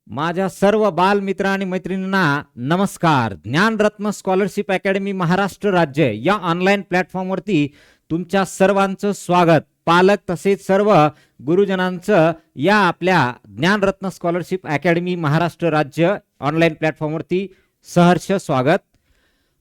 माझ्या सर्व बालमित्र आणि मैत्रिणींना नमस्कार. ज्ञानरत्न स्कॉलरशिप अकॅडमी महाराष्ट्र राज्य या ऑनलाईन प्लॅटफॉर्मवरती तुमच्या सर्वांचं स्वागत. पालक तसेच सर्व गुरुजनांचं या आपल्या ज्ञानरत्न स्कॉलरशिप अकॅडमी महाराष्ट्र राज्य ऑनलाईन प्लॅटफॉर्मवरती सहर्ष स्वागत.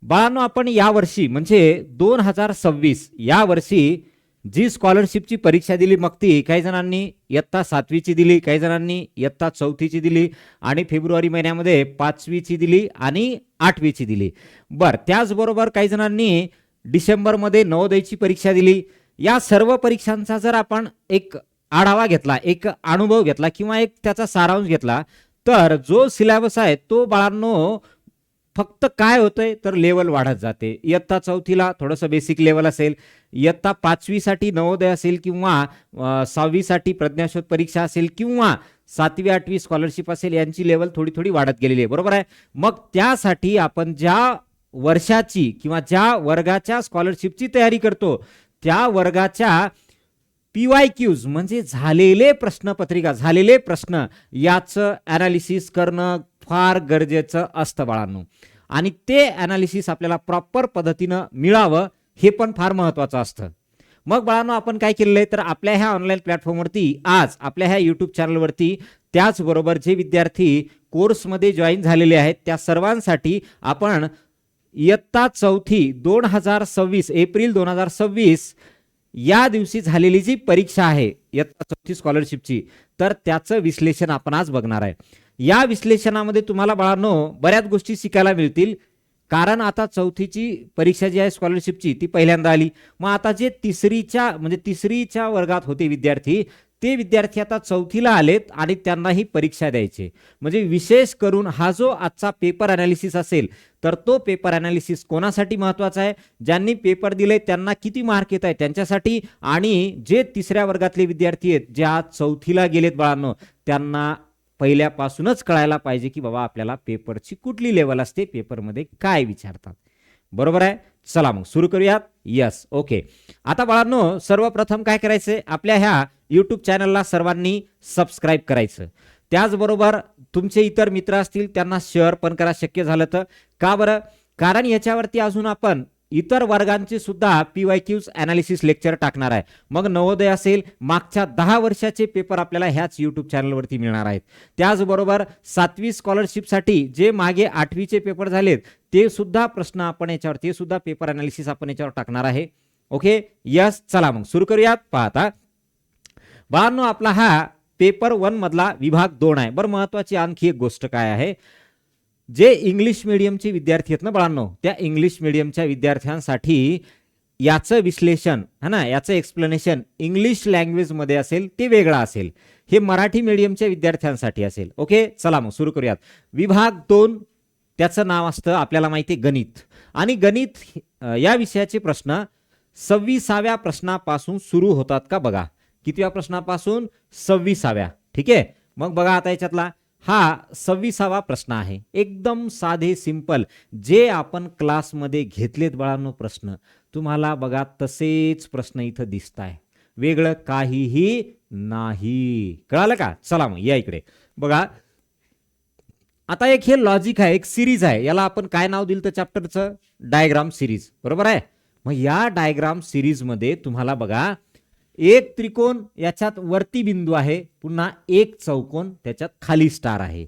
बाळांनो, आपण यावर्षी म्हणजे 2026 या वर्षी जी स्कॉलरशिपची परीक्षा दिली, मग ती काही जणांनी इयत्ता 7वीची दिली, काही जणांनी इयत्ता 4थीची दिली आणि फेब्रुवारी महिन्यामध्ये 5वीची दिली आणि 8वीची दिली. त्याचबरोबर काही जणांनी डिसेंबरमध्ये नवोदयची परीक्षा दिली. या सर्व परीक्षांचा जर आपण एक आढावा घेतला, एक अनुभव घेतला किंवा एक त्याचा सारांश घेतला, तर जो सिलेबस आहे तो बाळांनो फक्त काय होतंय तर लेवल वाढत जाते. इयत्ता 4थीला थोडंसं बेसिक लेवल असेल, इयत्ता 5वीसाठी नवोदय असेल किंवा 6वीसाठी प्रज्ञाशोध परीक्षा असेल किंवा 7वी 8वी स्कॉलरशिप असेल, यांची लेवल थोडी थोडी वाढत गेलेली आहे. बरोबर आहे. मग त्यासाठी आपण ज्या वर्षाची किंवा ज्या वर्गाच्या स्कॉलरशिपची तयारी करतो त्या वर्गाच्या PYQs म्हणजे झालेले प्रश्नपत्रिका, झालेले प्रश्न याचं ॲनालिसिस करणं फार गरजेचं असतं बाळांनो. आणि ते ॲनालिसिस आपल्याला प्रॉपर पद्धतीनं मिळावं हे पण फार महत्त्वाचं असतं. मग बाळांनो, आपण काय केलेलं आहे तर आपल्या ह्या ऑनलाईन प्लॅटफॉर्मवरती आज आपल्या ह्या यूट्यूब चॅनलवरती त्याचबरोबर जे विद्यार्थी कोर्समध्ये जॉईन झालेले आहेत त्या सर्वांसाठी आपण इयत्ता 4थी 2026 एप्रिल 2026 या दिवशी झालेली जी परीक्षा आहे इयत्ता 4थी स्कॉलरशिपची, तर त्याचं विश्लेषण आपण आज बघणार आहे. या विश्लेषणामध्ये तुम्हाला बाळांनो बऱ्याच गोष्टी शिकायला मिळतील. कारण आता 4थीची परीक्षा जी आहे स्कॉलरशिपची ती पहिल्यांदा आली. मग आता जे तिसरीच्या वर्गात होते विद्यार्थी, ते विद्यार्थी आता 4थीला आलेत आणि त्यांना ही परीक्षा द्यायची. म्हणजे विशेष करून हा जो आजचा पेपर ॲनालिसिस असेल तर तो पेपर ॲनालिसिस कोणासाठी महत्त्वाचा आहे, ज्यांनी पेपर दिले त्यांना किती मार्क येत आहेत त्यांच्यासाठी, आणि जे तिसऱ्या वर्गातले विद्यार्थी आहेत जे आज 4थीला गेलेत बाळांनो, त्यांना पहिल्यापासूनच कळायला पाहिजे की बाबा आपल्याला पेपरची कुठली लेवल असते, पेपरमध्ये काय विचारतात. बरोबर आहे. चला मग सुरू करूयात. Yes, okay. आता बाळांनो, सर्वप्रथम काय करायचंय, आपल्या ह्या यूट्यूब चॅनलला सर्वांनी सबस्क्राईब करायचं. त्याचबरोबर तुमचे इतर मित्र असतील त्यांना शेअर पण करा शक्य झालं तर. का बरं? कारण याच्यावरती अजून आपण इतर वर्गांचे सुद्धा PYQs ॲनालिसिस लेक्चर टाकणार आहे. मग नवोदय असेल, मागच्या 10 वर्षाचे पेपर आपल्याला ह्याच यूट्यूब चॅनलवरती मिळणार आहेत. त्याचबरोबर 7वी स्कॉलरशिपसाठी जे मागे 8वीचे पेपर झालेत ते सुद्धा प्रश्न आपण याच्यावर, ते सुद्धा पेपर ॲनालिसिस आपण याच्यावर टाकणार आहे. Okay, yes. चला मग सुरू करूयात. पाहता बाळांनो, आपला हा पेपर 1 मधला विभाग 2 आहे. बरं, महत्वाची आणखी एक गोष्ट काय आहे, जे इंग्लिश मीडियमचे विद्यार्थी आहेत ना बाळांनो, त्या इंग्लिश मीडियमच्या विद्यार्थ्यांसाठी याचं विश्लेषण है ना, याचं एक्सप्लेनेशन इंग्लिश लँग्वेजमध्ये असेल ते वेगळं असेल. हे मराठी मीडियमच्या विद्यार्थ्यांसाठी असेल. ओके, चला मग सुरू करूयात. विभाग 2 त्याचं नाव असतं आपल्याला माहिती आहे गणित. आणि गणित या विषयाचे प्रश्न 26व्या प्रश्नापासून सुरू होतात का बघा. कितव्या प्रश्नापासून? 26व्या. ठीक आहे. मग बघा आता याच्यातला हा 26वा प्रश्न आहे. एकदम साधे सिंपल, जे आपण क्लासमध्ये घेतलेत बाळांनो प्रश्न, तुम्हाला बघा तसेच प्रश्न इथं दिसत आहे, वेगळं काहीही नाही. कळालं का? चला मग या इकडे बघा. आता एक हे लॉजिक आहे, एक सिरीज आहे. याला आपण काय नाव दिलं तर चॅप्टरचं? Diagram series. बरोबर आहे. मग या डायग्राम सिरीजमध्ये तुम्हाला बघा एक त्रिकोण, याच्यात वरती बिंदू आहे, पुन्हा एक चौकोन, त्याच्यात खाली स्टार आहे.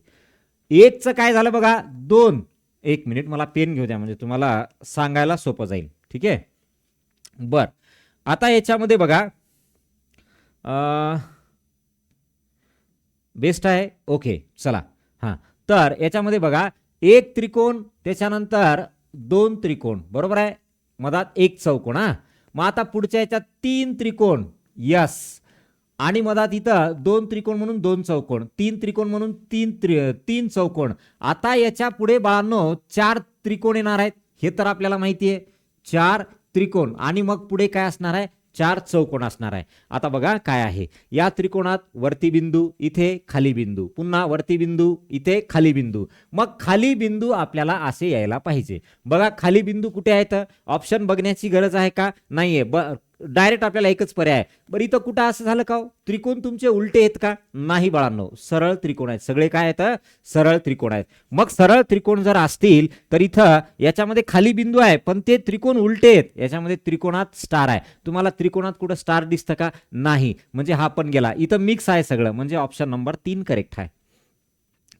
एकचं काय झालं बघा 2. एक मिनिट, मला पेन घेऊ द्या म्हणजे तुम्हाला सांगायला सोपं जाईल. ठीक आहे. बर, आता याच्यामध्ये बघा बेस्ट आहे. ओके, चला. हां, तर याच्यामध्ये बघा एक त्रिकोण, त्याच्यानंतर 2 त्रिकोण. बरोबर आहे. मधात एक चौकोन. हा, मग आता पुढच्या याच्यात 3 त्रिकोण. यस. आणि मधात इथं 2 त्रिकोण म्हणून 2 चौकोन, 3 त्रिकोण म्हणून 3 चौकोन. आता याच्या पुढे बाळांनो 4 त्रिकोण येणार आहेत, हे तर आपल्याला माहिती आहे. 4 त्रिकोण आणि मग पुढे काय असणार आहे? 4 चौकोन असणार आहे. आता बघा काय आहे, या त्रिकोणात वरती बिंदू, इथे खाली बिंदू, पुन्हा वरती बिंदू, इथे खाली बिंदू. मग खाली बिंदू आपल्याला असे यायला पाहिजे. बघा खाली बिंदू कुठे आहेत? ऑप्शन बघण्याची गरज आहे का? नाहीये. डायरेक्ट आपल्याला एकच पर्याय आहे. बरं इथं कुठं असं झालं का हो? त्रिकोण तुमचे उलटे आहेत का? नाही बाळांनो, सरळ त्रिकोण आहेत. सगळे काय आहेत? सरळ त्रिकोण आहेत. मग सरळ त्रिकोण जर असतील तर इथं याच्यामध्ये खाली बिंदू आहे पण ते त्रिकोण उलटे आहेत. याच्यामध्ये त्रिकोणात स्टार आहे. तुम्हाला त्रिकोणात कुठं स्टार दिसतं का? नाही. म्हणजे हा पण गेला. इथं मिक्स आहे सगळं, म्हणजे ऑप्शन नंबर 3 करेक्ट आहे.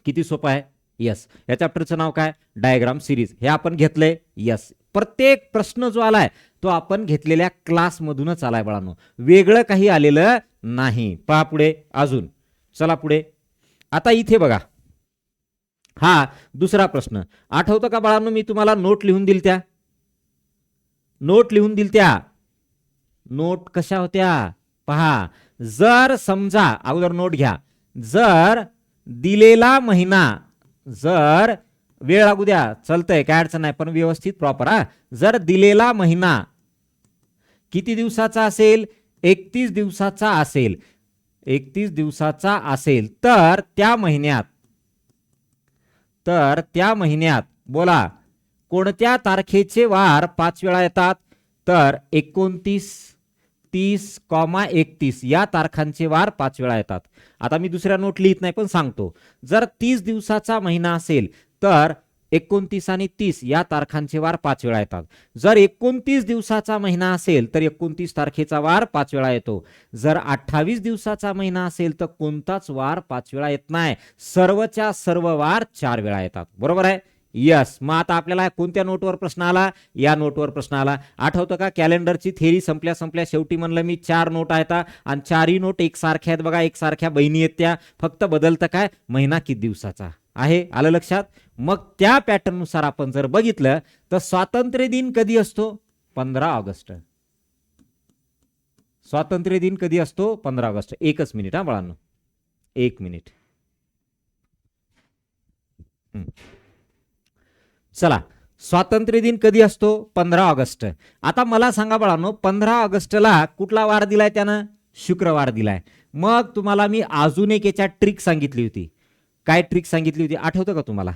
किती सोपं आहे? यस. या चॅप्टरचं नाव काय? Diagram series. हे आपण घेतलंय. यस. प्रत्येक प्रश्न जो आलाय तो आपण घेतलेल्या क्लासमधूनच आलाय बाळांनो, वेगळं काही आलेलं नाही. पहा पुढे अजून, चला पुढे. आता इथे बघा, हा दुसरा प्रश्न आठवतं का बाळांनो? मी तुम्हाला नोट लिहून दिल त्या, नोट लिहून दिल त्या. नोट कशा होत्या पहा. जर समजा, अगोदर नोट घ्या. जर दिलेला महिना, जर वेळ लागू द्या, चालतंय, काय अडचण नाही, पण व्यवस्थित प्रॉपर. हा, जर दिलेला महिना किती दिवसाचा असेल? 31 दिवसाचा असेल, 31 दिवसाचा असेल, तर त्या महिन्यात बोला कोणत्या तारखेचे वार 5 वेळा येतात? तर 29, 30, 31 या तारखांचे वार 5 वेळा येतात. आता मी दुसऱ्या नोट लिहित नाही पण सांगतो. जर 30 दिवसाचा महिना असेल तर 29 आणि 30 या तारखांचे वार 5 वेळा येतात. जर 29 दिवसाचा महिना असेल तर 29 तारखेचा वार 5 वेळा येतो. जर 28 दिवसाचा महिना असेल तर कोणताच वार 5 वेळा येत नाही. सर्वच्या सर्व वार 4 वेळा येतात. बरोबर आहे? यस. मग आता आपल्याला कोणत्या नोटवर प्रश्न आला? या नोटवर प्रश्न आला. आठवतं का? कॅलेंडरची थेरी संपल्या शेवटी म्हणलं मी 4 नोट आहेत आणि 4ही नोट एकसारख्या आहेत बघा, एकसारख्या बहिणी आहेत त्या. फक्त बदलतं काय? महिना किती दिवसाचा आहे. आलं लक्षात? मग त्या पॅटर्न नुसार आपण जर बघितलं तर स्वातंत्र्य दिन कधी असतो? 15 ऑगस्ट. स्वातंत्र्य दिन कधी असतो? 15 ऑगस्ट. एकच मिनिट हा बाळांनो, 1 मिनिट. चला, स्वातंत्र्य दिन कधी असतो? 15 ऑगस्ट. आता मला सांगा बाळांनो, 15 ऑगस्टला कुठला वार दिलाय त्यानं? शुक्रवार दिलाय. मग तुम्हाला मी अजून एक याच्या ट्रिक सांगितली होती. काय ट्रिक सांगितली होती आठवतं का तुम्हाला?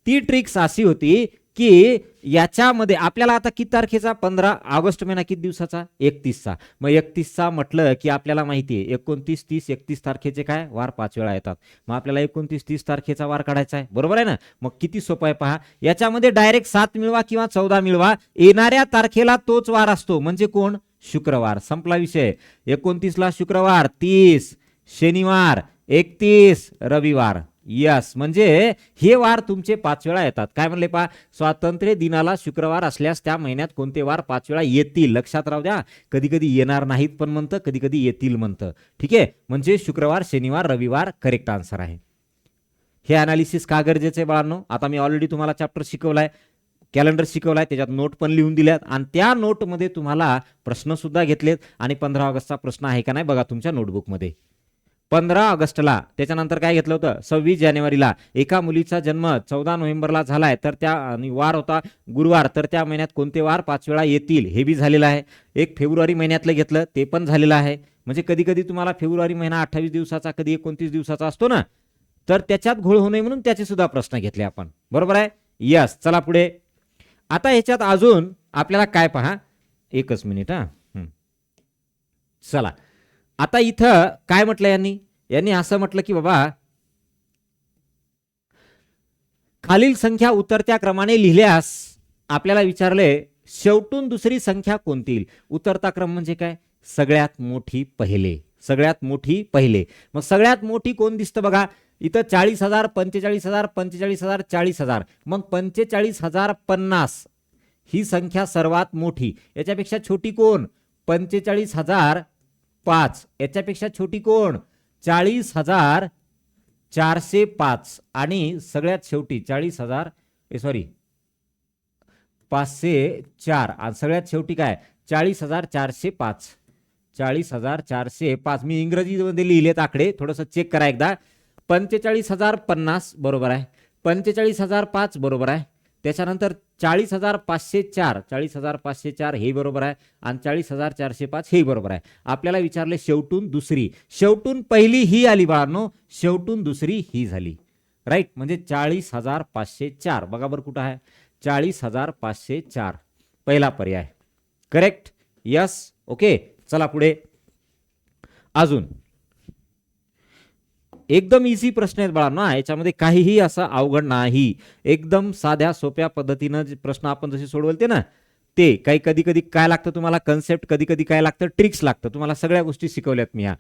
ती ट्रिक्स अशी होती की याच्यामध्ये आपल्याला आता किती तारखेचा? 15 ऑगस्ट महिना किती दिवसाचा? 31चा. मग 31चा म्हटलं की आपल्याला माहिती आहे 29, 30, 31 तारखेचे काय वार 5 वेळा येतात. मग आपल्याला 29, 30 तारखेचा वार काढायचा आहे. बरोबर आहे ना? मग किती सोपं आहे पहा. याच्यामध्ये डायरेक्ट 7 मिळवा किंवा 14 मिळवा. येणाऱ्या तारखेला तोच वार असतो, म्हणजे कोण? शुक्रवार. संपला विषय. 29ला शुक्रवार, 30 शनिवार, 31 रविवार. यस. म्हणजे हे वार तुमचे 5 वेळा येतात. काय म्हणले पहा? स्वातंत्र्य दिनाला शुक्रवार असल्यास त्या महिन्यात कोणते वार 5 वेळा येतील? लक्षात राहू द्या. कधी कधी येणार नाहीत पण म्हणतं, कधी कधी येतील म्हणतं. ठीक आहे. म्हणजे शुक्रवार, शनिवार, रविवार करेक्ट आन्सर आहे. हे अनालिसिस का गरजेचे बाळांनो? आता मी ऑलरेडी तुम्हाला चॅप्टर शिकवलाय, कॅलेंडर शिकवलाय, त्याच्यात नोट पण लिहून दिल्यात आणि त्या नोटमध्ये तुम्हाला प्रश्न सुद्धा घेतलेत. आणि 15 ऑगस्टचा प्रश्न आहे का नाही बघा तुमच्या नोटबुकमध्ये. 15 ऑगस्टला, त्याच्यानंतर काय घेतलं होतं? 26 जानेवारीला एका मुलीचा जन्म 14 नोव्हेंबरला झालाय, तर त्या वार होता गुरुवार, तर त्या महिन्यात कोणते वार 5 वेळा येतील? हे बी झालेलं आहे. 1 फेब्रुवारी महिन्यातलं घेतलं, ते पण झालेलं आहे. म्हणजे कधी कधी तुम्हाला फेब्रुवारी महिना 28 दिवसाचा, कधी 29 दिवसाचा असतो ना, तर त्याच्यात घोळ होऊ नये म्हणून त्याचे सुद्धा प्रश्न घेतले आपण. बरोबर आहे? यस. चला पुढे. आता ह्याच्यात अजून आपल्याला काय पहा, एकच मिनिट हा. चला, आता इथं काय म्हटलं यांनी असं म्हटलं की बाबा खालील संख्या उतरत्या क्रमाने लिहिल्यास आपल्याला विचारले शेवटून दुसरी संख्या कोणती येईल? उतरता क्रम म्हणजे काय? सगळ्यात मोठी पहिले, सगळ्यात मोठी पहिले. मग सगळ्यात मोठी कोण दिसतं बघा इथं? 40,000, 45,000, 45,000, 40,000. मग 45,050 ही संख्या सर्वात मोठी. याच्यापेक्षा छोटी कोण? 45,005. याच्यापेक्षा छोटी कोण? 40,405. आणि सगळ्यात शेवटी 504. आणि सगळ्यात शेवटी काय? 40,405. 40,405. मी इंग्रजीमध्ये लिहिलेत आकडे, थोडंसं चेक करा एकदा. 45,050 बरोबर आहे, 45,005 बरोबर आहे, त्याच्यानंतर 40,504, 40,504 हे बरोबर आहे, आणि 40,405 हे बरोबर आहे. आपल्याला विचारले शेवटून दुसरी, शेवटून पहिली ही आली बाळांनो, शेवटून दुसरी ही झाली. राईट. म्हणजे 40,504 बघा बरं कुठं आहे? 40,504 पहिला पर्याय करेक्ट. यस. ओके. चला पुढे. अजून एकदम इझी प्रश्न आहेत बाळांनो, याच्यामध्ये काहीही असं अवघड नाही. एकदम साध्या सोप्या पद्धतीनं जे प्रश्न आपण जसे सोडवलते ना, ते काही कधी कधी काय लागतं तुम्हाला कन्सेप्ट, कधी कधी काय लागतं ट्रिक्स लागतं. तुम्हाला सगळ्या गोष्टी शिकवल्यात मी. ह्या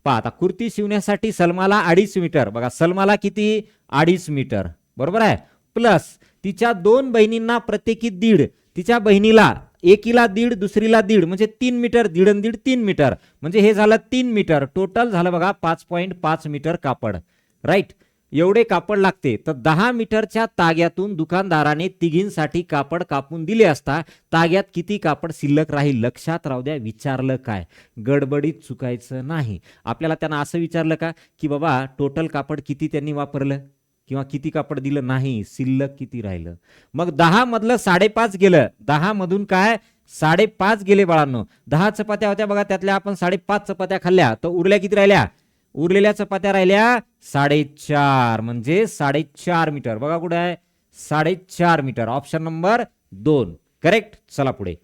पहा, आता कुर्ती शिवण्यासाठी सलमाला 2.5 मीटर, बघा सलमाला किती 2.5 मीटर, बरोबर आहे, प्लस तिच्या 2 बहिणींना प्रत्येकी 1.5, तिच्या बहिणीला एकीला 1.5 दुसरीला 1.5 म्हणजे 3 मीटर, 1.5 आणि 1.5 3 मीटर, म्हणजे हे झालं 3 मीटर. टोटल झालं बघा 5.5 मीटर कापड. राईट, एवढे कापड लागते. तर 10 मीटरच्या ताग्यातून दुकानदाराने तिघींसाठी कापड कापून दिले असता ताग्यात किती कापड शिल्लक राहील? लक्षात राहू द्या. विचारलं काय, गडबडीत चुकायचं नाही. आपल्याला त्यांना असं विचारलं का की बाबा टोटल कापड किती त्यांनी वापरलं किंवा किती कापड दिलं? नाही, शिल्लक किती राहिलं. मग 10 मधलं 5.5 गेलं, 10 मधून काय 5.5 गेले बाळांनो. 10 चपात्या होत्या बघा, त्यातल्या आपण 5.5 चपात्या खाल्ल्या, तर उरल्या किती राहिल्या? उरलेल्या चपात्या राहिल्या 4.5, म्हणजे 4.5 मीटर. बघा कुठे आहे 4.5 मीटर, ऑप्शन नंबर 2 करेक्ट. चला पुढे.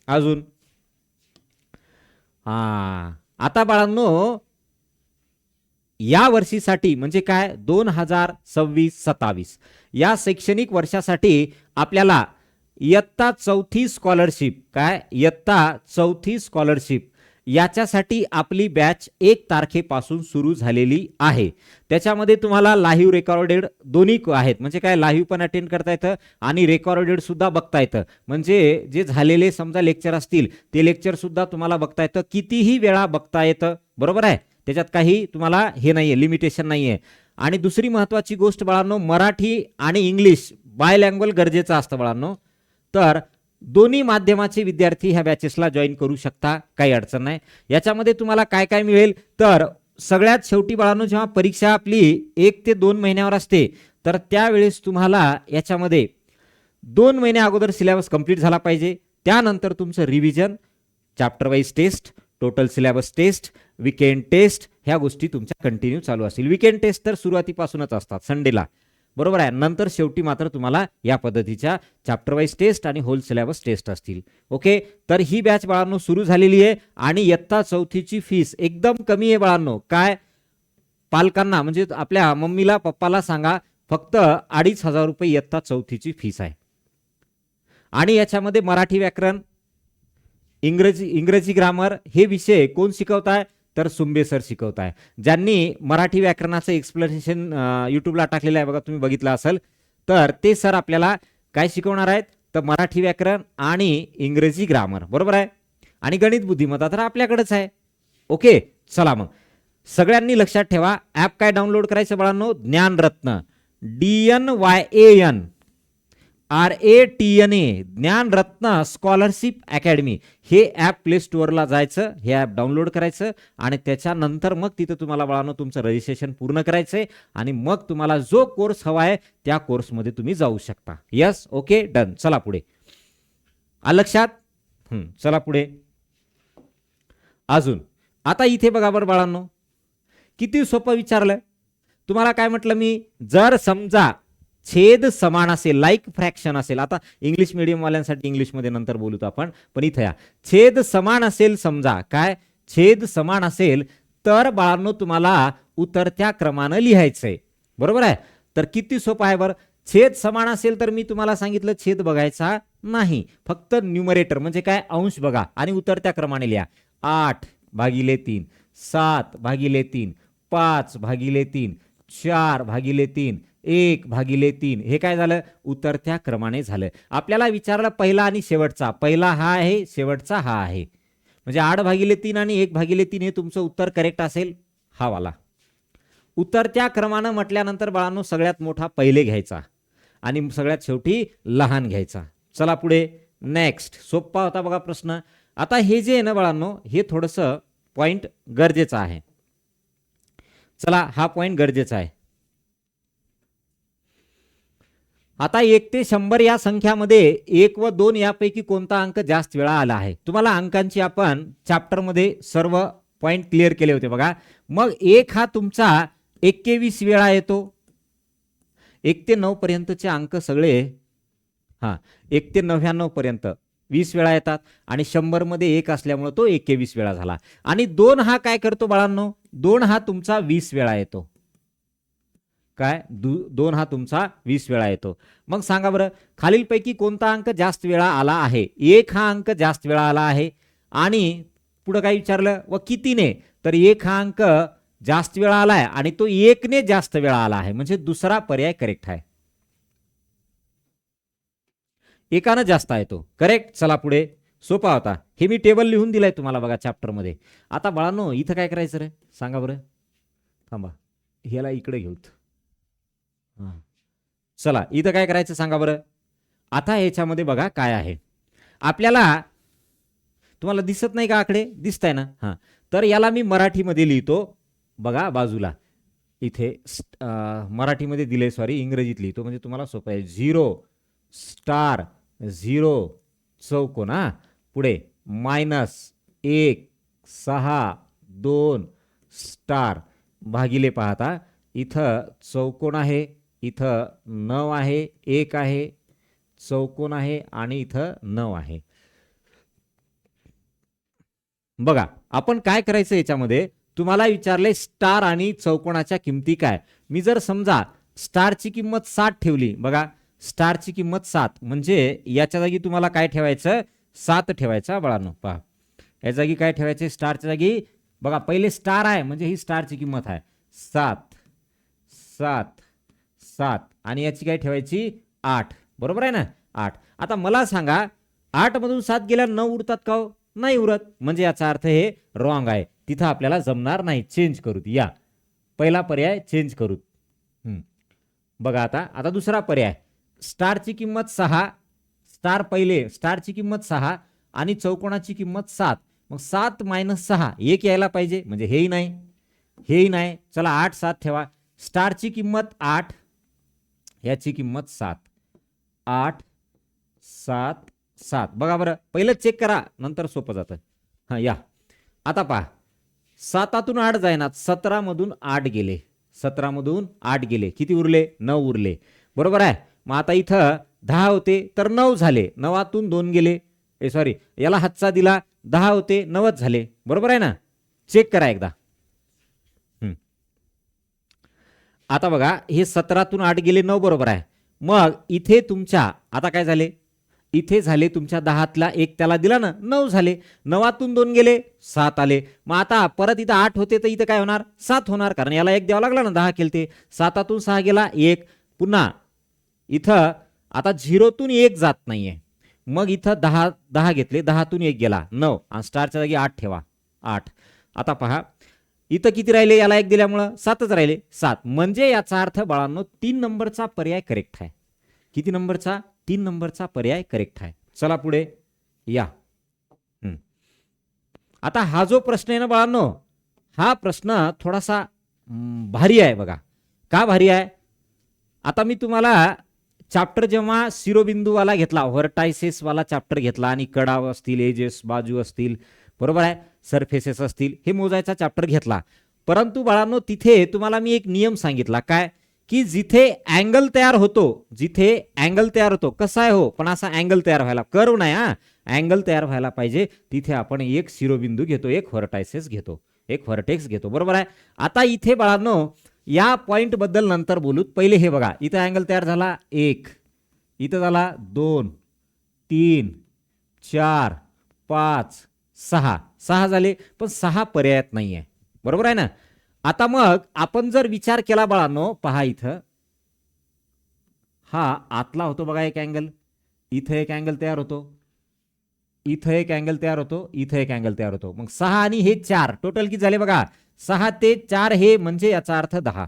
अजून आता बाळांनो या वर्षीसाठी म्हणजे काय 2026-27 या शैक्षणिक वर्षासाठी आपल्याला इयत्ता 4थी स्कॉलरशिप, काय इयत्ता 4थी स्कॉलरशिप, याच्यासाठी आपली बॅच 1 तारखेपासून सुरू झालेली आहे. त्याच्यामध्ये तुम्हाला लाईव्ह रेकॉर्डेड दोन्ही आहेत, म्हणजे काय लाईव्ह पण अटेंड करता येतं आणि रेकॉर्डेड सुद्धा बघता येतं. म्हणजे जे झालेले समजा लेक्चर असतील ते लेक्चर सुद्धा तुम्हाला बघता येतं, कितीही वेळा बघता येतं, बरोबर आहे. त्याच्यात काही तुम्हाला हे नाहीये, लिमिटेशन नाहीये. आणि दुसरी महत्वाची गोष्ट बाळांनो, मराठी आणि इंग्लिश बायलँग्वेज गरजेचं असतं बाळांनो. तर दोन्ही माध्यमाचे विद्यार्थी ह्या बॅचेसला जॉईन करू शकता, काही अडचण नाही. याच्यामध्ये तुम्हाला काय काय मिळेल? तर सगळ्यात शेवटी बाळांनो जेव्हा परीक्षा आपली 1 ते 2 महिन्यावर असते, तर त्यावेळेस तुम्हाला याच्यामध्ये 2 महिने अगोदर सिलेबस कंप्लीट झाला पाहिजे. त्यानंतर तुमचं revision, chapter wise test, total syllabus test, weekend test, ह्या गोष्टी तुमच्या कंटिन्यू चालू असतील. वीकेंड टेस्ट तर सुरुवातीपासूनच असतात संडेला, बरोबर आहे. नंतर शेवटी मात्र तुम्हाला या पद्धतीच्या चॅप्टर वाईज टेस्ट आणि होल सिलेबस टेस्ट असतील. ओके, तर ही बॅच बाळांनो सुरू झालेली आहे आणि इयत्ता 4थीची फीस एकदम कमी आहे बाळांनो. काय पालकांना म्हणजे आपल्या मम्मीला पप्पाला सांगा, फक्त 2,500 रुपये इयत्ता 4थीची फीस आहे. आणि याच्यामध्ये मराठी व्याकरण, इंग्रजी ग्रामर हे विषय कोण शिकवताय? तर सुंबे सर शिकवताय, ज्यांनी मराठी व्याकरणाचं एक्सप्लेनेशन युट्यूबला टाकलेलं आहे बघा, तुम्ही बघितलं असेल. तर ते सर आपल्याला काय शिकवणार आहेत? तर मराठी व्याकरण आणि इंग्रजी ग्रामर, बरोबर आहे. आणि गणित बुद्धिमत्ता तर आपल्याकडेच आहे. ओके, चला मग सगळ्यांनी लक्षात ठेवा, ॲप काय डाउनलोड करायचं बाळांनो? ज्ञानरत्न, DNYAN RATNA ज्ञानरत्न स्कॉलरशिप अकॅडमी, हे ॲप प्ले स्टोअरला जायचं, हे ॲप डाउनलोड करायचं आणि त्याच्यानंतर मग तिथं तुम्हाला बाळांनो तुमचं रजिस्ट्रेशन पूर्ण करायचंय आणि मग तुम्हाला जो कोर्स हवा आहे त्या कोर्समध्ये तुम्ही जाऊ शकता. Yes, okay, done. चला पुढे. लक्षात? चला पुढे. अजून आता इथे बघा बरं बाळांनो, किती सोपं विचारलं तुम्हाला. काय म्हटलं मी? जर समजा छेद समान असेल, लाईक फ्रॅक्शन असेल, आता इंग्लिश मीडियम वाल्यांसाठी इंग्लिशमध्ये नंतर बोलूत आपण, पण इथे या छेद समान असेल, समजा काय छेद समान असेल, तर बाळांनो तुम्हाला उतरत्या क्रमानं लिहायचंय, बरोबर आहे. तर किती सोपं आहे बरं. छेद समान असेल तर मी तुम्हाला सांगितलं छेद बघायचा नाही, फक्त न्यूमरेटर म्हणजे काय अंश बघा आणि उतरत्या क्रमाने लिहा. 8/3, 7/3, 5/3, 4/3, 1/3, हे काय झालं? उतरत्या क्रमाने झालं. आपल्याला विचारलं पहिला आणि शेवटचा, पहिला हा आहे, शेवटचा हा आहे, म्हणजे 8/3 आणि 1/3 हे तुमचं उत्तर करेक्ट असेल, हा वाला. उतरत्या क्रमानं म्हटल्यानंतर बाळांनो सगळ्यात मोठा पहिले घ्यायचा आणि सगळ्यात शेवटी लहान घ्यायचा. चला पुढे. नेक्स्ट, सोपा होता बघा प्रश्न. आता हे जे आहे ना बाळांनो, हे थोडंसं पॉइंट गरजेचं आहे. चला, हा पॉइंट गरजेचा आहे. आता 1 ते 100 या संख्यामध्ये 1 व 2 यापैकी कोणता अंक जास्त वेळा आला आहे? तुम्हाला अंकांची आपण चॅप्टरमध्ये सर्व पॉइंट क्लिअर केले होते बघा. मग 1 हा तुमचा 21 वेळा येतो. 1 ते 9 पर्यंतचे अंक सगळे 1 ते 99 पर्यंत 20 वेळा येतात आणि 100 मध्ये 1 असल्यामुळे तो 21 वेळा झाला. आणि 2 हा काय करतो बाळांनो, 2 हा तुमचा 20 वेळा येतो. काय 2 हा तुमचा 20 वेळा येतो. मग सांगा बरं, खालीलपैकी कोणता अंक जास्त वेळा आला आहे? 1 हा अंक जास्त वेळा आला आहे. आणि पुढे काय विचारलं, व कितीने? तर 1 हा अंक जास्त वेळा आलाय आणि तो 1 ने जास्त वेळा आला आहे, म्हणजे दुसरा पर्याय करेक्ट आहे. एकानं जास्त आहे तो करेक्ट. चला पुढे, सोपा होता. हे मी टेबल लिहून दिलाय तुम्हाला बघा चॅप्टर मध्ये. आता बाळांनो इथं काय करायचं रे, सांगा बरं. थांबा, ह्याला इकडे घेऊत. चला इथं काय करायचं सांगा बरं. आता ह्याच्यामध्ये बघा काय आहे. आपल्याला तुम्हाला दिसत नाही का आकडे, दिसताय ना? हा, तर याला मी मराठीमध्ये लिहितो बघा बाजूला. इथे मराठीमध्ये दिले, सॉरी इंग्रजीत लिहितो म्हणजे तुम्हाला सोपं आहे. 0 स्टार 0 चौकोन, पुढे -1 6 2 स्टार भागिले, पाहता इथं चौकोन आहे, इथं 9 आहे, 1 आहे, चौकोन आहे आणि इथं 9 आहे. बघा आपण काय करायचं, याच्यामध्ये तुम्हाला विचारले स्टार आणि चौकोनाच्या किमती काय. मी जर समजा स्टारची किंमत 7 ठेवली, बघा स्टारची किंमत 7, म्हणजे याच्या जागी तुम्हाला काय ठेवायचं, 7 ठेवायचा बाळांनो. पहा या जागी काय ठेवायचे, स्टारच्या जागी बघा पहिले स्टार आहे म्हणजे ही स्टारची किंमत आहे 7 7 7 आणि याची काय ठेवायची 8, बरोबर आहे ना 8. आता मला सांगा 8 मधून 7 गेल्या 9 उरतात का हो? नाही उरत, म्हणजे याचा अर्थ हे रॉंग आहे. तिथं आपल्याला जमणार नाही, चेंज करूत. या पहिला पर्याय चेंज करूत. बघा आता आता दुसरा पर्याय, स्टारची किंमत 6, स्टार पहिले स्टारची किंमत 6 आणि चौकोनाची किंमत 7. मग 7 - 6 1 यायला पाहिजे, म्हणजे हेही नाही हेही नाही. चला 8 7 ठेवा. स्टारची किंमत 8, याची किंमत 7, 8 7 7. बघा बरं पहिलं चेक करा, नंतर सोपं जातं. हां या आता पहा, 7तून 8 जायना, 17 मधून 8 गेले, 17 मधून 8 गेले, किती उरले 9 उरले, बरोबर आहे. मग आता इथं 10 होते तर 9 झाले, 9तून 2 गेले, सॉरी याला हातचा दिला, 10 होते 9 झाले, बरोबर आहे ना. चेक करा एकदा. आता बघा हे 17तून 8 गेले 9, बरोबर आहे. मग इथे तुमच्या आता काय झाले, इथे झाले तुमच्या 10तला 1 त्याला दिला ना, 9 झाले. 9तून 2 गेले 7 आले. मग आता परत इथं 8 होते तर इथं काय होणार 7 होणार, कारण याला 1 द्यावा लागला ना, 10 केलते. 7तून 6 गेला 1, पुन्हा इथं आता 0तून 1 जात नाहीये, मग इथं 10 घेतले, 10तून 1 गेला 9 आणि स्टारच्या जागी 8 ठेवा 8. आता पहा इथं किती राहिले, याला 1 दिल्यामुळं 7च राहिले 7, म्हणजे याचा अर्थ बाळांनो 3 नंबरचा पर्याय करेक्ट आहे. किती नंबरचा, 3 नंबरचा पर्याय करेक्ट आहे. चला पुढे या. आता हा जो प्रश्न आहे ना बाळांनो, हा प्रश्न थोडासा भारी आहे बघा. का भारी आहे, आता मी तुम्हाला चॅप्टर जेव्हा शिरोबिंदूवाला घेतला, व्हर्टायसेस वाला चॅप्टर घेतला आणि कडा असतील, एजेस बाजू असतील, बरोबर आहे, सरफेसेस असतील, हे मोजायचा चॅप्टर घेतला. परंतु बाळांनो तिथे तुम्हाला मी एक नियम सांगितला, काय की जिथे अँगल तयार होतो, जिथे अँगल तयार होतो, कसा आहे हो, पण असा अँगल तयार व्हायला, कर्व नाही हा, अँगल तयार व्हायला पाहिजे, तिथे आपण एक शिरोबिंदू घेतो, एक व्हर्टायसेस घेतो, एक व्हर्टेक्स घेतो, बरोबर आहे. आता इथे बाळांनो या पॉइंट बद्दल नंतर बोलूत, पहिले हे बघा इथं अँगल तयार झाला 1, इथं झाला 2 3 4 5 6, 6 झाले, पण 6 पर्यायात नाही आहे, बरोबर आहे ना. आता मग आपण जर विचार केला बाळांनो, पहा इथं हा आतला होतो बघा एक अँगल, इथं एक अँगल तयार होतो, इथं एक अँगल तयार होतो, इथं एक अँगल तयार होतो. मग 6 आणि हे 4 टोटल किती झाले बघा, 6 ते 4 हे म्हणजे याचा अर्थ 10,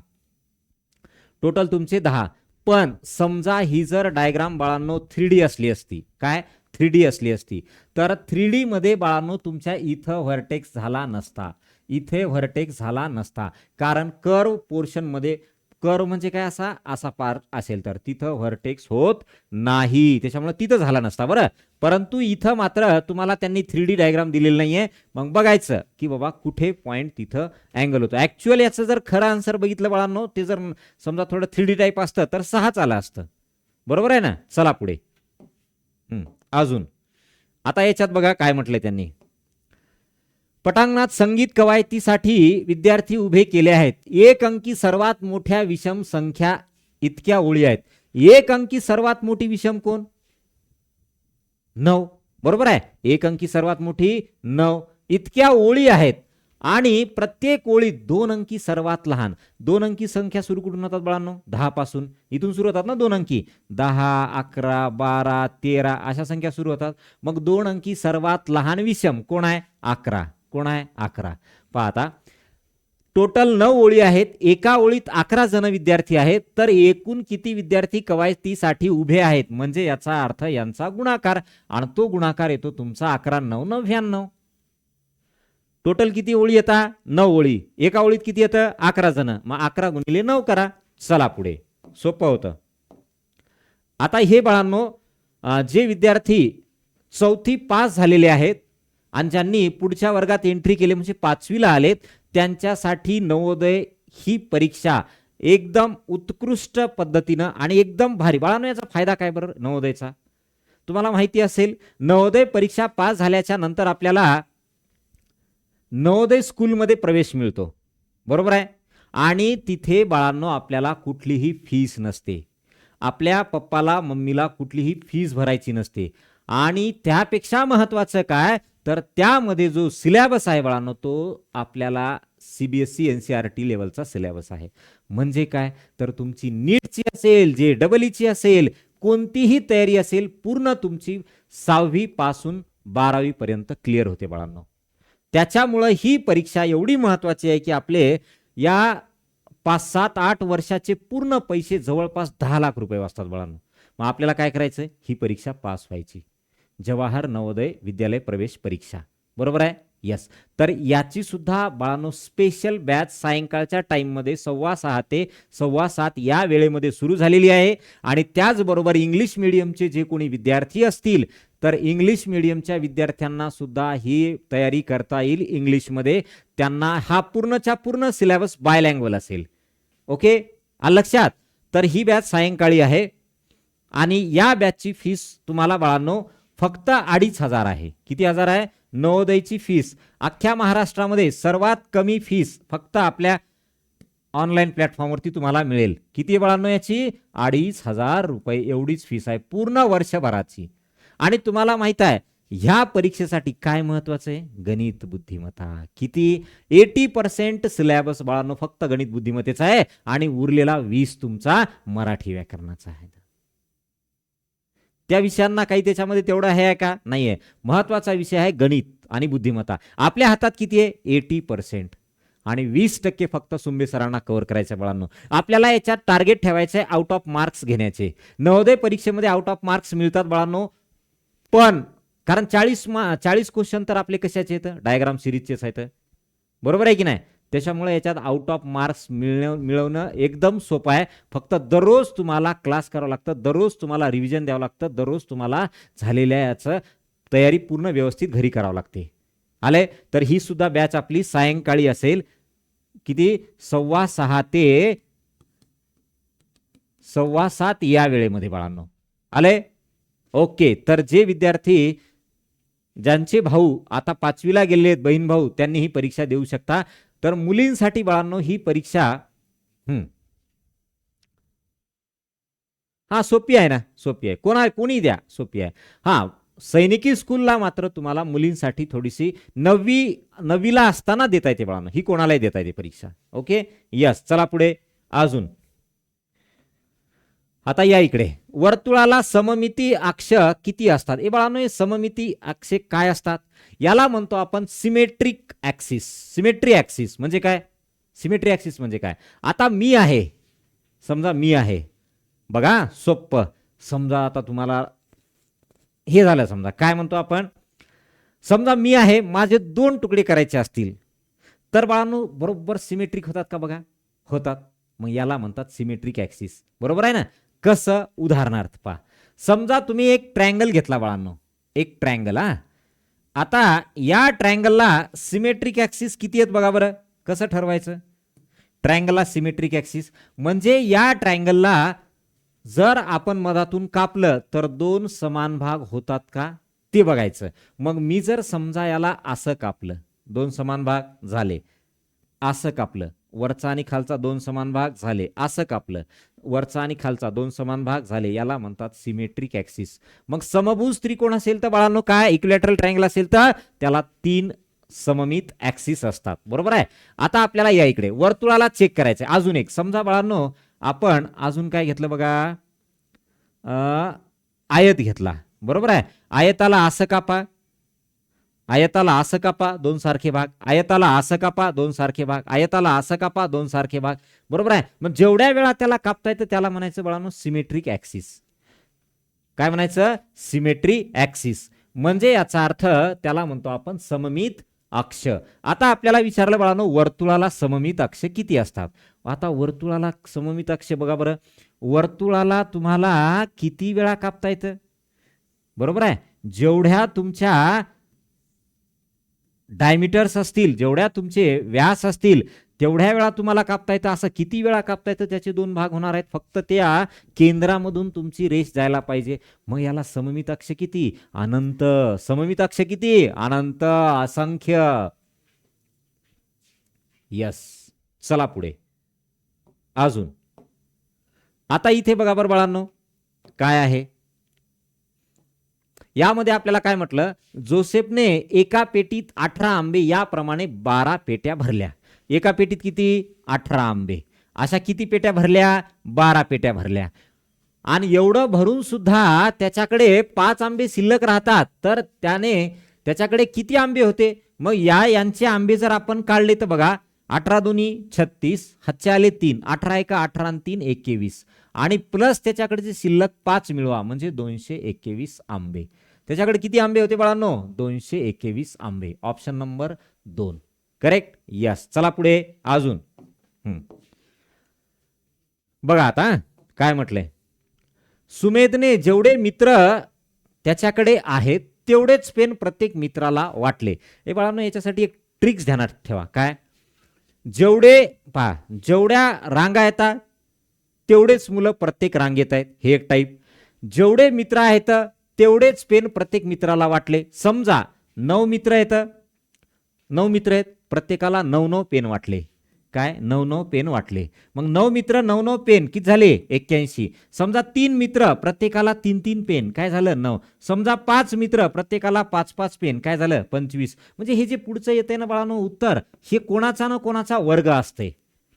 टोटल तुमचे 10. पण समजा ही जर डायग्राम बाळांनो 3D असली असती, काय 3D असली असती, तर 3D मध्ये बाळांनो तुमच्या इथं व्हर्टेक्स झाला नसता, इथे व्हर्टेक्स झाला नसता, कारण कर्व पोर्शन मध्ये, कर्व म्हणजे काय असा असा पार्ट असेल तर तिथं व्हर्टेक्स होत नाही, त्याच्यामुळे तिथं झाला नसता बरं. परंतु इथं मात्र तुम्हाला त्यांनी 3D डायग्राम दिलेलं नाहीये, मग बघायचं की बाबा कुठे पॉइंट तिथं अँगल होतो. ऍक्च्युअली याचं जर खरं आन्सर बघितलं बाळांनो, ते जर समजा थोडं 3D टाईप असतं तर 6च आलं असतं, बरोबर आहे ना. चला पुढे अजून आता याच्यात बघा काय म्हटलंय त्यांनी. पटांगणात संगीत कवायतीसाठी विद्यार्थी उभे केले आहेत. एक अंकी सर्वात मोठ्या विषम संख्या इतक्या ओळी आहेत. एक अंकी सर्वात मोठी विषम कोण? 9. बरोबर आहे. एक अंकी सर्वात मोठी 9. इतक्या ओळी आहेत आणि प्रत्येक ओळीत 2 अंकी सर्वात लहान. 2 अंकी संख्या सुरू कुठून होतात बाळांनो? 10 पासून. इथून सुरू होतात ना 2 अंकी. 10, 11, 12, 13 अशा संख्या सुरू होतात. मग 2 अंकी सर्वात लहान विषम कोण आहे? 11. कोण आहे? 11. पहा आता टोटल 9 ओळी आहेत. एका ओळीत 11 जण विद्यार्थी आहेत. तर एकूण किती विद्यार्थी कवायतीसाठी उभे आहेत? म्हणजे याचा अर्थ यांचा गुणाकार, आणि तो गुणाकार येतो तुमचा 11 9 99. टोटल किती ओळी येतात? 9 ओळी. एका ओळीत किती येतं? 11 जण. मग 11 गुणिले 9 करा. चला पुढे. सोपं होतं. आता हे बाळांनो जे विद्यार्थी 4थी पास झालेले आहेत आणि ज्यांनी पुढच्या वर्गात एंट्री केली म्हणजे 5वीला आलेत, त्यांच्यासाठी नवोदय ही परीक्षा एकदम उत्कृष्ट पद्धतीनं आणि एकदम भारी. बाळांनो याचा फायदा काय बरं नवोदयचा? तुम्हाला माहिती असेल, नवोदय परीक्षा पास झाल्याच्या नंतर आपल्याला नवोदय स्कूलमध्ये प्रवेश मिळतो. बरोबर आहे. आणि तिथे बाळांनो आपल्याला कुठलीही फीस नसते. आपल्या पप्पाला मम्मीला कुठलीही फीस भरायची नसते. आणि त्यापेक्षा महत्त्वाचं काय तर त्यामध्ये जो सिलेबस आहे बाळांनो तो आपल्याला CBSE NCERT लेवलचा सिलेबस आहे. म्हणजे काय तर तुमची नीटची असेल, JEE असेल, कोणतीही तयारी असेल, पूर्ण तुमची 6वी पासून 12वी पर्यंत क्लिअर होते बाळांनो. त्याच्यामुळे ही परीक्षा एवढी महत्त्वाची आहे की आपले या 5, 7, 8 वर्षाचे पूर्ण पैसे जवळपास 10 लाख रुपये वाचतात बाळांनो. मग आपल्याला काय करायचं? ही परीक्षा पास व्हायची. जवाहर नवोदय विद्यालय प्रवेश परीक्षा. बरोबर आहे. यस. तर याची सुद्धा बाळांनो स्पेशल बॅच सायंकाळच्या टाइममध्ये 6:15 ते 7:15 या वेळेमध्ये सुरू झालेली आहे. आणि त्याचबरोबर इंग्लिश मीडियमचे जे कोणी विद्यार्थी असतील तर इंग्लिश मीडियमच्या विद्यार्थ्यांना सुद्धा ही तयारी करता येईल इंग्लिशमध्ये. त्यांना हा पूर्णच्या पूर्ण सिलेबस बायलँग्वेज असेल. ओके, लक्षात. तर ही बॅच सायंकाळी आहे आणि या बॅचची फीस तुम्हाला बाळांनो फक्त 2,500 आहे. किती हजार आहे? नवोदयची फीस अख्ख्या महाराष्ट्रामध्ये सर्वात कमी फीस फक्त आपल्या ऑनलाईन प्लॅटफॉर्मवरती तुम्हाला मिळेल. किती बाळांनो याची? 2,500 रुपये एवढीच फीस आहे पूर्ण वर्षभराची. आणि तुम्हाला माहित आहे ह्या परीक्षेसाठी काय महत्वाचं आहे? गणित बुद्धिमत्ता. किती? 80% सिलेबस बाळांनो फक्त गणित बुद्धिमत्तेचा आहे आणि उरलेला 20 तुमचा मराठी व्याकरणाचा आहे. त्या विषयांना काही त्याच्यामध्ये तेवढं आहे का? नाहीये. महत्वाचा विषय आहे गणित आणि बुद्धिमत्ता. आपल्या हातात किती आहे? 80% आणि 20% फक्त सुंबे सरांना कव्हर करायचं बाळांनो. आपल्याला याच्यात टार्गेट ठेवायचं आहे आउट ऑफ मार्क्स घेण्याचे. नवोदय परीक्षेमध्ये आउट ऑफ मार्क्स मिळतात बाळांनो, पण कारण 40 क्वेश्चन तर आपले कशाचे आहेत? डायग्राम सिरीजचेच आहेत. बरोबर आहे की नाही? त्याच्यामुळे याच्यात आउट ऑफ मार्क्स मिळवणं एकदम सोपं आहे. फक्त दररोज तुम्हाला क्लास करावं लागतं, दररोज तुम्हाला रिव्हिजन द्यावं लागतं, दररोज तुम्हाला झालेल्या याचं तयारी पूर्ण व्यवस्थित घरी करावं लागते. आले. तर ही सुद्धा बॅच आपली सायंकाळी असेल. किती? 6:15 ते 7:15 या वेळेमध्ये बाळांनो. आले. ओके. तर जे विद्यार्थी ज्यांचे भाऊ आता 5वीला गेलेले आहेत, बहीण भाऊ, त्यांनी ही परीक्षा देऊ शकता. तर मुलींसाठी बाळांनो ही परीक्षा हा सोपी आहे ना? सोपी आहे. कोणी द्या, सोपी आहे. हा सैनिकी स्कूलला मात्र तुम्हाला मुलींसाठी थोडीशी 9वीला असताना देता येते बाळांनो. ही कोणालाही देता येते परीक्षा. ओके. यस. चला पुढे अजून. आता या इकडे वर्तुळाला सममिती अक्ष किती असतात? ए बाळांनो हे सममिती अक्ष काय असतात? याला म्हणतो आपण सिमेट्रिक ऍक्सिस. सिमेट्री ऍक्सिस म्हणजे काय? सिमेट्री ऍक्सिस म्हणजे काय? आता मी आहे, समजा मी आहे. बघा सोप्प. समजा आता तुम्हाला हे झालं, समजा काय म्हणतो आपण, समजा मी आहे, माझे 2 तुकडे करायचे असतील तर बाळांनो बरोबर सिमेट्रिक होतात का? बघा होतात. मग याला म्हणतात सिमेट्रिक ऍक्सिस. बरोबर आहे ना? कसं? उदाहरणार्थ पहा. समजा तुम्ही एक ट्रायंगल घेतला बाळांनो, एक ट्रायंगल. आता या ट्रायंगलला सिमेट्रिक ऍक्सिस किती आहेत बघा बरं. कसं ठरवायचं? ट्रायंगलला सिमेट्रिक ऍक्सिस म्हणजे या ट्रायंगलला जर आपण मधातून कापलं तर 2 समान भाग होतात का? ते बघायचं. मग मी जर समजा याला असं कापलं, 2 समान भाग झाले, असं कापलं, वरचा आणि खालचा 2 समान भाग झाले, असं कापलं, वरचा आणि खालचा 2 समान भाग झाले, याला म्हणतात सिमेट्रिक ऍक्सिस. मग समभुज त्रिकोण असेल तर बाळांनो काय, इक्विलॅटरल ट्रायंगल असेल तर त्याला 3 सममित ऍक्सिस असतात. बरोबर आहे. आता आपल्याला या इकडे वर्तुळाला चेक करायचंय. अजून एक समजा बाळांनो, आपण अजून काय घेतलं बघा, आयत घेतला. बरोबर आहे. आयताला असं कापा, आयताला असं कापा 2 सारखे भाग, आयताला असं कापा 2 सारखे भाग, आयताला असं कापा 2 सारखे भाग. बरोबर आहे. मग जेवढ्या वेळा त्याला कापता येतं त्याला म्हणायचं बाळांनो सिमेट्रिक ऍक्सिस. काय म्हणायचं, सिमेट्री ऍक्सिस. म्हणजे याचा अर्थ त्याला म्हणतो आपण सममित अक्ष. आता आपल्याला विचारलं बाळांनो वर्तुळाला सममित अक्ष किती असतात. आता वर्तुळाला सममित अक्ष बघा बरं, वर्तुळाला तुम्हाला किती वेळा कापता येतं. बरोबर आहे. जेवढ्या तुमच्या डायमीटर्स असतील, जेवढ्या तुमचे व्यास असतील तेवढ्या वेळा तुम्हाला कापता येतं. असं किती वेळा कापता येतं, त्याचे 2 भाग होणार आहेत. फक्त त्या केंद्रामधून तुमची रेष जायला पाहिजे. मग याला सममित अक्ष किती, अनंत. सममित अक्ष किती, अनंत, असंख्य. यस. चला पुढे अजून. आता इथे बघा बरं बाळांनो काय आहे, यामध्ये आपल्याला काय म्हटलं, जोसेफने एका पेटीत 18 आंबे याप्रमाणे 12 पेट्या भरल्या. एका पेटीत किती, 18 आंबे. अशा किती पेट्या भरल्या, 12 पेट्या भरल्या. आणि एवढं भरून सुद्धा त्याच्याकडे 5 आंबे शिल्लक राहतात, तर त्याच्याकडे किती आंबे होते. मग यांचे आंबे जर आपण काढले तर बघा, 18 दुनी 36, हातचे आले 3, 18 एका 18 आणि 3 21, आणि प्लस त्याच्याकडे शिल्लक 5 मिळवा म्हणजे 221 आंबे. त्याच्याकडे किती आंबे होते बाळांनो, 221 आंबे. Option number 2 correct. यस. चला पुढे अजून. बघा आता काय म्हटलंय, सुमेधने जेवढे मित्र त्याच्याकडे आहेत तेवढेच पेन प्रत्येक मित्राला वाटले. हे बाळांनो याच्यासाठी एक ट्रिक्स ध्यानात ठेवा. काय, जेवढ्या रांगा येतात तेवढेच मुलं प्रत्येक रांगेत आहेत, हे एक टाईप. जेवढे मित्र आहेत तेवढेच पेन प्रत्येक मित्राला वाटले. समजा 9 मित्र आहेत, 9 मित्र आहेत, प्रत्येकाला 9 पेन वाटले. काय, 9 पेन वाटले. मग 9 मित्र 9 पेन किती झाले, 81. समजा 3 मित्र प्रत्येकाला 3 पेन, काय झालं 9. समजा 5 मित्र प्रत्येकाला 5 पेन, काय झालं 25. म्हणजे हे जे पुढचं येते ना बाळांनो उत्तर, हे कोणाचा ना कोणाचा वर्ग असते,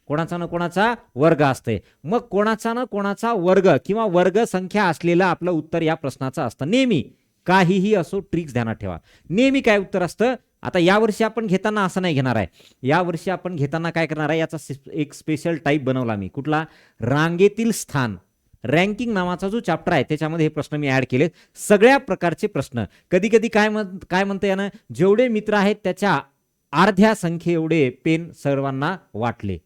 कोणाचा ना कोणाचा वर्ग असते. मग कोणाचा ना कोणाचा वर्ग किंवा वर्ग संख्या असलेलं आपलं उत्तर या प्रश्नाचं असतं नेहमी. काहीही असो, ट्रिक्स ध्यानात ठेवा. नेहमी काय उत्तर असतं. आता यावर्षी आपण घेताना असं नाही घेणार आहे. यावर्षी आपण घेताना काय करणार आहे, याचा एक स्पेशल टाईप बनवला मी. कुठला, रांगेतील स्थान, रँकिंग नावाचा जो चॅप्टर आहे त्याच्यामध्ये हे प्रश्न मी ऍड केले. सगळ्या प्रकारचे प्रश्न. कधी कधी काय म्हणतं यानं, जेवढे मित्र आहेत त्याच्या अर्ध्या संख्ये एवढे पेन सर्वांना वाटले,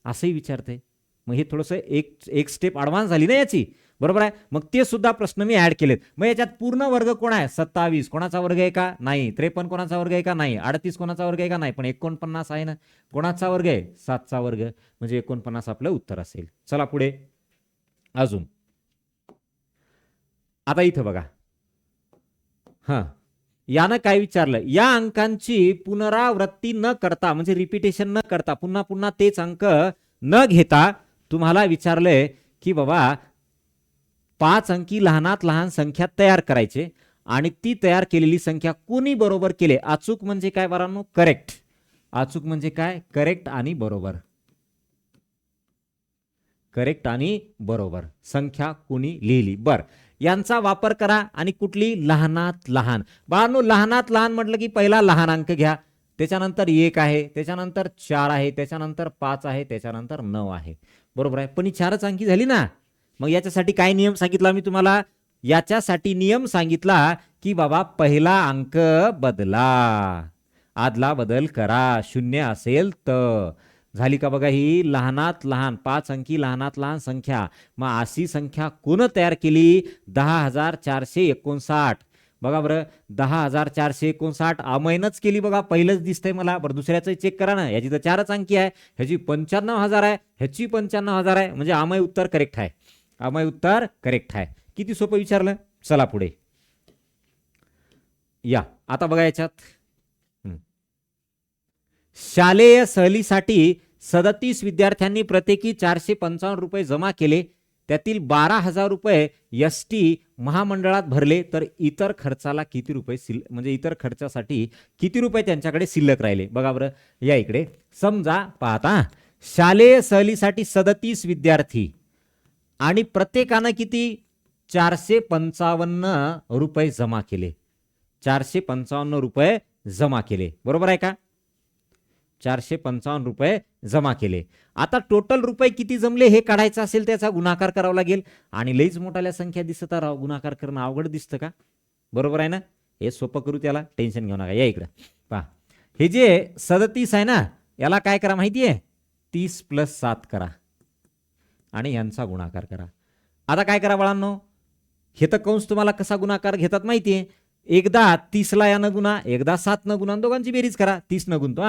असंही विचारते. मग हे थोडंसं एक स्टेप ॲडव्हान्स झाली ना याची. बरोबर आहे. मग ते सुद्धा प्रश्न मी ऍड केलेत. मग याच्यात पूर्ण वर्ग कोण आहे, 27 कोणाचा वर्ग आहे का, नाही. 53 कोणाचा वर्ग आहे का, नाही. 38 कोणाचा वर्ग आहे का, नाही. पण 49 आहे ना, कोणाचा वर्ग आहे, 7चा वर्ग, म्हणजे 49 आपलं उत्तर असेल. चला पुढे अजून. आता इथं बघा, यानं काय विचारलं, या अंकांची पुनरावृत्ती न करता, म्हणजे रिपिटेशन न करता, पुन्हा पुन्हा तेच अंक न घेता तुम्हाला विचारलंय की बाबा 5 अंकी लहानात लहान संख्या तयार करायचे, आणि ती तयार केलेली संख्या कोणी बरोबर केले. अचूक म्हणजे काय बाळांनो, करेक्ट. अचूक म्हणजे काय, करेक्ट आणि बरोबर. करेक्ट आणि बरोबर संख्या कोणी लिहिली. बर, यांचा वापर करा. आणि कुठली, लहानात लहान. बाळांनो लहानात लहान म्हटलं की पहिला लहान अंक घ्या, त्याच्यानंतर 1 आहे, त्याच्यानंतर 4 आहे, त्याच्यानंतर 5 आहे, त्याच्यानंतर 9 आहे. बरोबर आहे. पण ही 4च अंकी झाली ना. मग याच्यासाठी काय नियम सांगितला मी तुम्हाला, याच्यासाठी नियम सांगितला की बाबा पहिला अंक बदला, आदला बदल करा, 0 असेल तर. झाली का बघा ही लहानात लहान 5 अंकी लहानात लहान संख्या. मग अशी संख्या कोण तयार केली, 10,459. बघा बरं, 10,459 अमयनच केली बघा. पहिलंच दिसतंय मला. बरं दुसऱ्याचं चेक करा ना, याची तर 4च अंकी आहे, ह्याची 95,000 आहे, ह्याची 95,000 आहे, म्हणजे अमय उत्तर करेक्ट आहे. अमय उत्तर करेक्ट आहे. किती सोपं विचारलं. चला पुढे या आता बघा याच्यात शालेय सहलीसाठी 37 विद्यार्थ्यांनी प्रत्येकी 455 रुपये जमा केले. त्यातील 12,000 रुपये एसटी महामंडळात भरले. तर इतर खर्चाला किती रुपये म्हणजे इतर खर्चासाठी किती रुपये त्यांच्याकडे शिल्लक राहिले? बघा बरं या इकडे समजा पाहता शालेय सहलीसाठी 37 विद्यार्थी आणि प्रत्येकानं किती 455 रुपये जमा केले. 455 रुपये जमा केले, बरोबर आहे का? 455 रुपये जमा केले. आता टोटल रुपये किती जमले हे काढायचं असेल त्याचा गुणाकार करावा लागेल. आणि लईच मोठ्या संख्या दिसत राव, गुणाकार करणं अवघड दिसतं का? बरोबर आहे ना? हे सोपं करू, त्याला टेन्शन घेऊ नका. या इकडं पहा, हे जे 37 आहे ना याला काय करा माहितीये? 30 + 7 करा आणि यांचा गुणाकार करा. आता काय करा बाळांनो, हे तर कंस तुम्हाला कसा गुणाकार घेतात माहितीये? एकदा 30 ला यानं गुणा, एकदा 7 न गुणा, दोघांची बेरीज करा. 30 न गुणतो,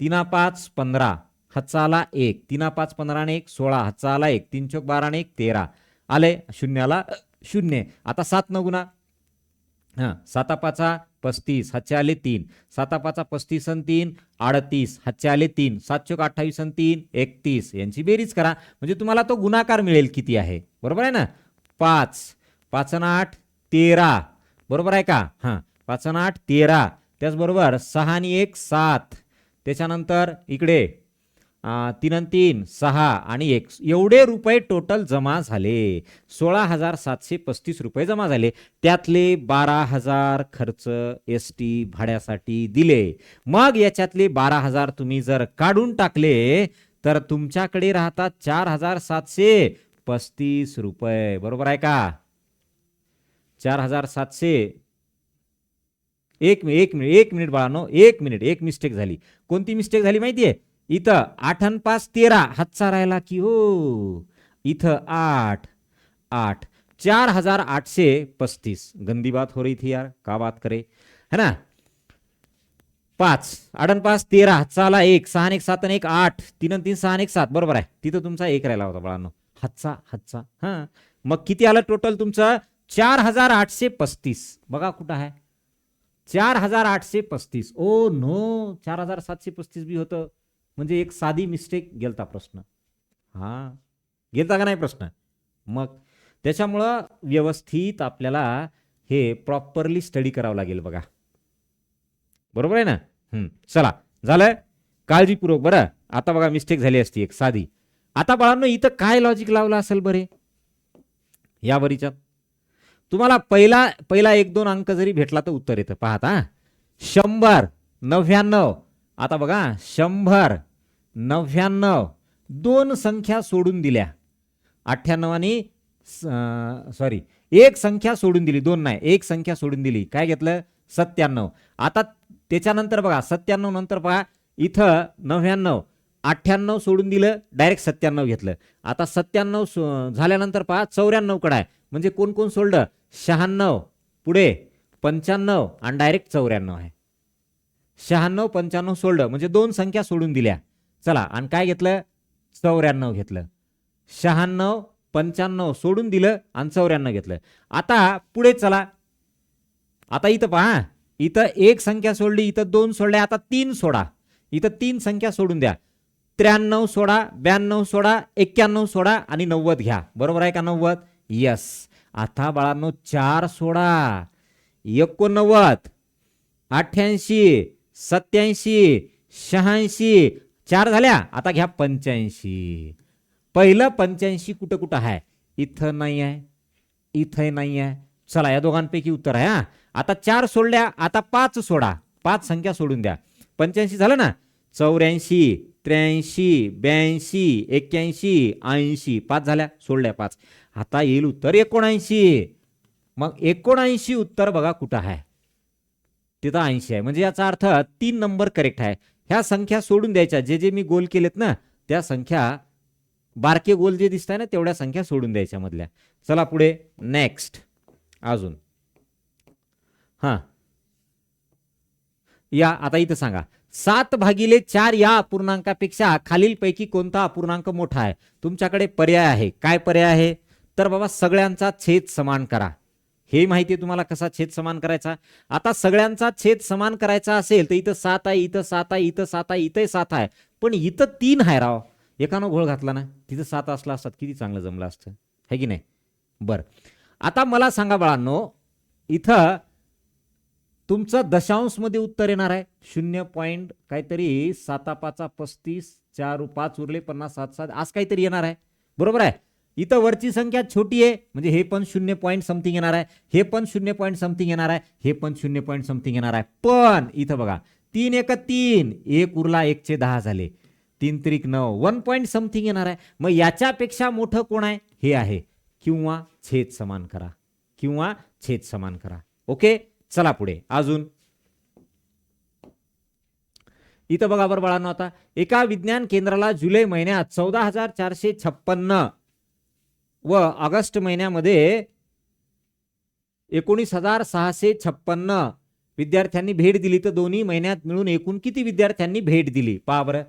3 5 15, हातचा आला 1, 3 5 15 आणि 1 16, हातचा आला 1, 3 चौक 12 आणि 1 13 आले, शून्याला 0. आता 7 न गुणा, 7 5 35, हातचे आले 3, 7 5 35 आणि 3 38, हातचे आले 3, 7 चौक 28 आणि 3 31, यांची बेरीज करा. म्हणजे तुम्हाला तो गुणाकार मिळेल किती आहे, बरोबर आहे ना? 5 5 आणि 8 13, बरोबर आहे का? 5 आणि 8 13, त्याचबरोबर 6 आणि 1 7, त्याच्यानंतर इकडे 3 आणि 3 6 आणि 1, एवढे रुपये टोटल जमा झाले. 16,735 रुपये जमा झाले. त्यातले 12,000 खर्च एसटी भाड्यासाठी दिले. मग याच्यातले 12,000 तुम्ही जर काढून टाकले तर तुमच्याकडे राहतात 4,735 रुपये, बरोबर आहे का? 4,700. एक मिनिट बाळांनो, एक मिस्टेक झाली. कोणती मिस्टेक झाली माहितीये? इथं 8 आणि 5 13, हातचा राहिला की हो, इथं 8 8, 4,835. गंदी बात हो रही थी यार, का बात करे, है ना? 5 8 आणि 5 13, हातचा आला 1, 6 आणि 1 7 आणि 1 8, 3 आणि 3 6 आणि 1 7, बरोबर आहे. तिथं तुमचा 1 राहिला होता बाळांनो, हातचा. मग किती आलं टोटल तुमचं? 4,835. बघा कुठं आहे 4,835. ओ नो, 4,735 बी होतं. म्हणजे एक साधी मिस्टेक गेलता प्रश्न. गेलता का नाही प्रश्न? मग त्याच्यामुळं व्यवस्थित आपल्याला हे प्रॉपरली स्टडी करावं लागेल बघा, बरोबर आहे ना? चला झालं काळजीपूर्वक. बरं आता बघा मिस्टेक झाली असती एक साधी. आता बाळांनो इथं काय लॉजिक लावलं असेल बरे यावरीच्या? तुम्हाला पहिला 1-2 अंक जरी भेटला तर उत्तर येतं. पाहता 100 99. आता बघा 100 99, 2 संख्या सोडून दिल्या. 98 आणि सॉरी, एक संख्या सोडून दिली, 2 नाही, एक संख्या सोडून दिली. काय घेतलं? 97. आता त्याच्यानंतर बघा 97 नंतर पहा इथं 99, 98 सोडून दिलं, डायरेक्ट 97 घेतलं. आता 97 झाल्यानंतर पहा 94 कडे आहे. म्हणजे कोण कोण सोडलं? 96, पुढे 95 आणि डायरेक्ट 94 आहे. 96 95 सोडलं म्हणजे 2 संख्या सोडून दिल्या. चला आणि काय घेतलं? 94 घेतलं. 96 95 सोडून दिलं आणि 94 घेतलं. आता पुढे चला. आता इथं पहा, इथं एक संख्या सोडली, इथं 2 सोडल्या, आता 3 सोडा. इथं 3 संख्या सोडून द्या. 93 सोडा, 92 सोडा, 91 सोडा आणि 90 घ्या. बरोबर आहे का? 90. यस. आता बाळांनो 4 सोडा. 89 88 87 86, 4 झाल्या. आता घ्या 85. पहिलं 85 कुठं कुठं आहे? इथं नाही आहे, इथं नाही आहे. चला या दोघांपैकी उत्तर आहे. आता 4 सोडल्या, आता 5 सोडा. 5 संख्या सोडून द्या. 85 झालं ना? 84 83 82 81 80, 5 झाल्या, सोडल्या 5. आता येईल उत्तर 79. मग 79 उत्तर बघा कुठं आहे? तिथं 80 आहे. म्हणजे याचा अर्थ 3 नंबर करेक्ट आहे. ह्या संख्या सोडून द्यायच्या. जे मी गोल केलेत ना त्या संख्या, बारके गोल जे दिसत आहे ना तेवढ्या संख्या सोडून द्यायच्या मधल्या. चला पुढे नेक्स्ट. अजून या आता इथं सांगा 7/4 या अपूर्णांकापेक्षा खालीलपैकी कोणता अपूर्णांक मोठा आहे? तुमच्याकडे पर्याय आहे. काय पर्याय आहे? तर बाबा सगळ्यांचा छेद समान करा. हे माहिती आहे तुम्हाला कसा छेद समान करायचा. आता सगळ्यांचा छेद समान करायचा असेल तर इथं 7 आहे, इथं 7 आहे, इथं 7 आहे, इथं 7 आहे, पण इथं 3 आहे राव. एकानं घोळ घातला ना, तिथं 7 असला असतात किती चांगलं जमलं असतं, है की नाही. बरं, आता मला सांगा बाळांनो, इथं तुमचं दशांशमध्ये उत्तर येणार आहे 0 पॉईंट काहीतरी 7×5=35, 4×5 उरले 50, 7 7 आज काहीतरी येणार आहे, बरोबर आहे. इथं वरची संख्या छोटी आहे म्हणजे हे पण 0 पॉईंट समथिंग येणार आहे, हे पण 0 पॉईंट समथिंग येणार आहे, हे पण 0 पॉईंट समथिंग येणार आहे. पण इथं बघा 3 1 3, 1 उरला 1/10 झाले, 3 त्रिक 9, 1 पॉईंट समथिंग येणार आहे. मग याच्यापेक्षा मोठं कोण आहे, हे आहे. किंवा छेद समान करा, किंवा छेद समान करा. ओके, चला पुढे अजून. इथं बघा बरं बाळांनो, आता एका विज्ञान केंद्राला जुलै महिन्यात 14,456 व ऑगस्ट महिन्यामध्ये 19,656 विद्यार्थ्यांनी भेट दिली, तर दोन्ही महिन्यात मिळून एकूण किती विद्यार्थ्यांनी भेट दिली पहा बरं.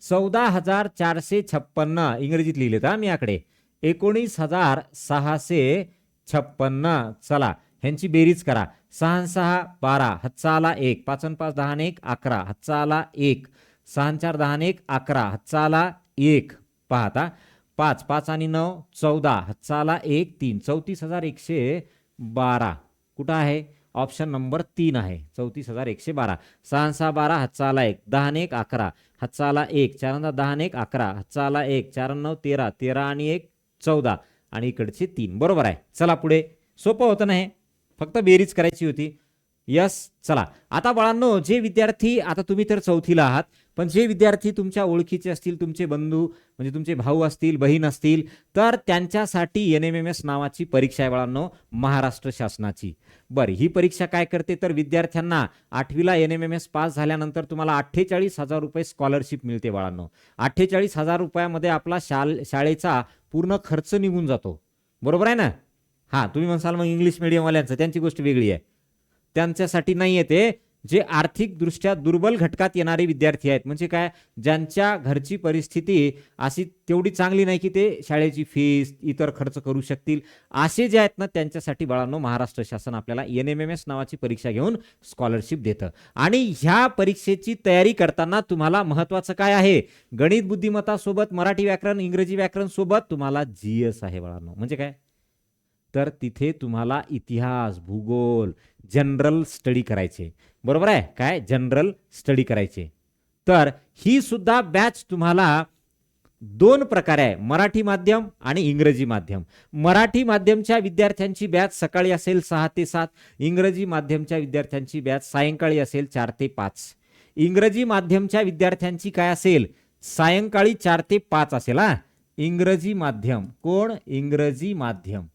14,456 इंग्रजीत लिहिले तर मी आकडे 19,656. चला ह्यांची बेरीज करा. 6 6 12, हातचा आला 1, 5 5 10 1 11, हातचा आला 1, 6 4 10 1 11, हातचा आला 1. पाहता 5 5 आणि 9 14, हातचा आला 1 3, 34,112 कुठं आहे, ऑप्शन नंबर 3 आहे 34,112. 6 6 12, हातचा आला 1, 10 1 11, हातचा आला 1, 4 10 1 11, हातचा आला 1, 4 9 13, 13 आणि 1 14 आणि इकडचे 3. बरोबर आहे. चला पुढे, सोपं होतं ना हे, फक्त बेरीज करायची होती. यस, चला आता बाळांनो, जे विद्यार्थी, आता तुम्ही तर चौथीला आहात, पण जे विद्यार्थी तुमच्या ओळखीचे असतील, तुमचे बंधू म्हणजे तुमचे भाऊ असतील, बहीण असतील, तर त्यांच्यासाठी NMMS नावाची परीक्षा आहे बाळांनो, महाराष्ट्र शासनाची. बरं, ही परीक्षा काय करते तर विद्यार्थ्यांना 8वीला NMMS पास झाल्यानंतर तुम्हाला 48,000 रुपये स्कॉलरशिप मिळते बाळांनो. 48,000 रुपयामध्ये आपला शाळेचा पूर्ण खर्च निघून जातो, बरोबर आहे ना. हां, तुम्ही म्हणसाल मग इंग्लिश मिडियमवाल्यांचं त्यांची गोष्ट वेगळी आहे, त्यांच्यासाठी नाही येते. जे आर्थिकदृष्ट्या दुर्बल घटकात येणारे विद्यार्थी आहेत, म्हणजे काय, ज्यांच्या घरची परिस्थिती अशी तेवढी चांगली नाही की ते शाळेची फीस इतर खर्च करू शकतील, असे जे आहेत ना, त्यांच्यासाठी बाळांनो महाराष्ट्र शासन आपल्याला NMMS नावाची परीक्षा घेऊन स्कॉलरशिप देतं. आणि ह्या परीक्षेची तयारी करताना तुम्हाला महत्वाचं काय आहे, गणित बुद्धिमत्ता सोबत मराठी व्याकरण, इंग्रजी व्याकरण सोबत तुम्हाला GS आहे बाळांनो. म्हणजे काय, तर तिथे तुम्हाला इतिहास, भूगोल, जनरल स्टडी करायचे, बरोबर आहे, काय जनरल स्टडी करायचे. तर ही सुद्धा बॅच तुम्हाला 2 प्रकारे आहे, मराठी माध्यम आणि इंग्रजी माध्यम. मराठी माध्यमच्या विद्यार्थ्यांची बॅच सकाळी असेल 6 ते 7, इंग्रजी माध्यमच्या विद्यार्थ्यांची बॅच सायंकाळी असेल 4 ते 5. इंग्रजी माध्यमच्या विद्यार्थ्यांची काय असेल, सायंकाळी 4 ते 5 असेल. हा, इंग्रजी माध्यम, कोण, इंग्रजी माध्यम,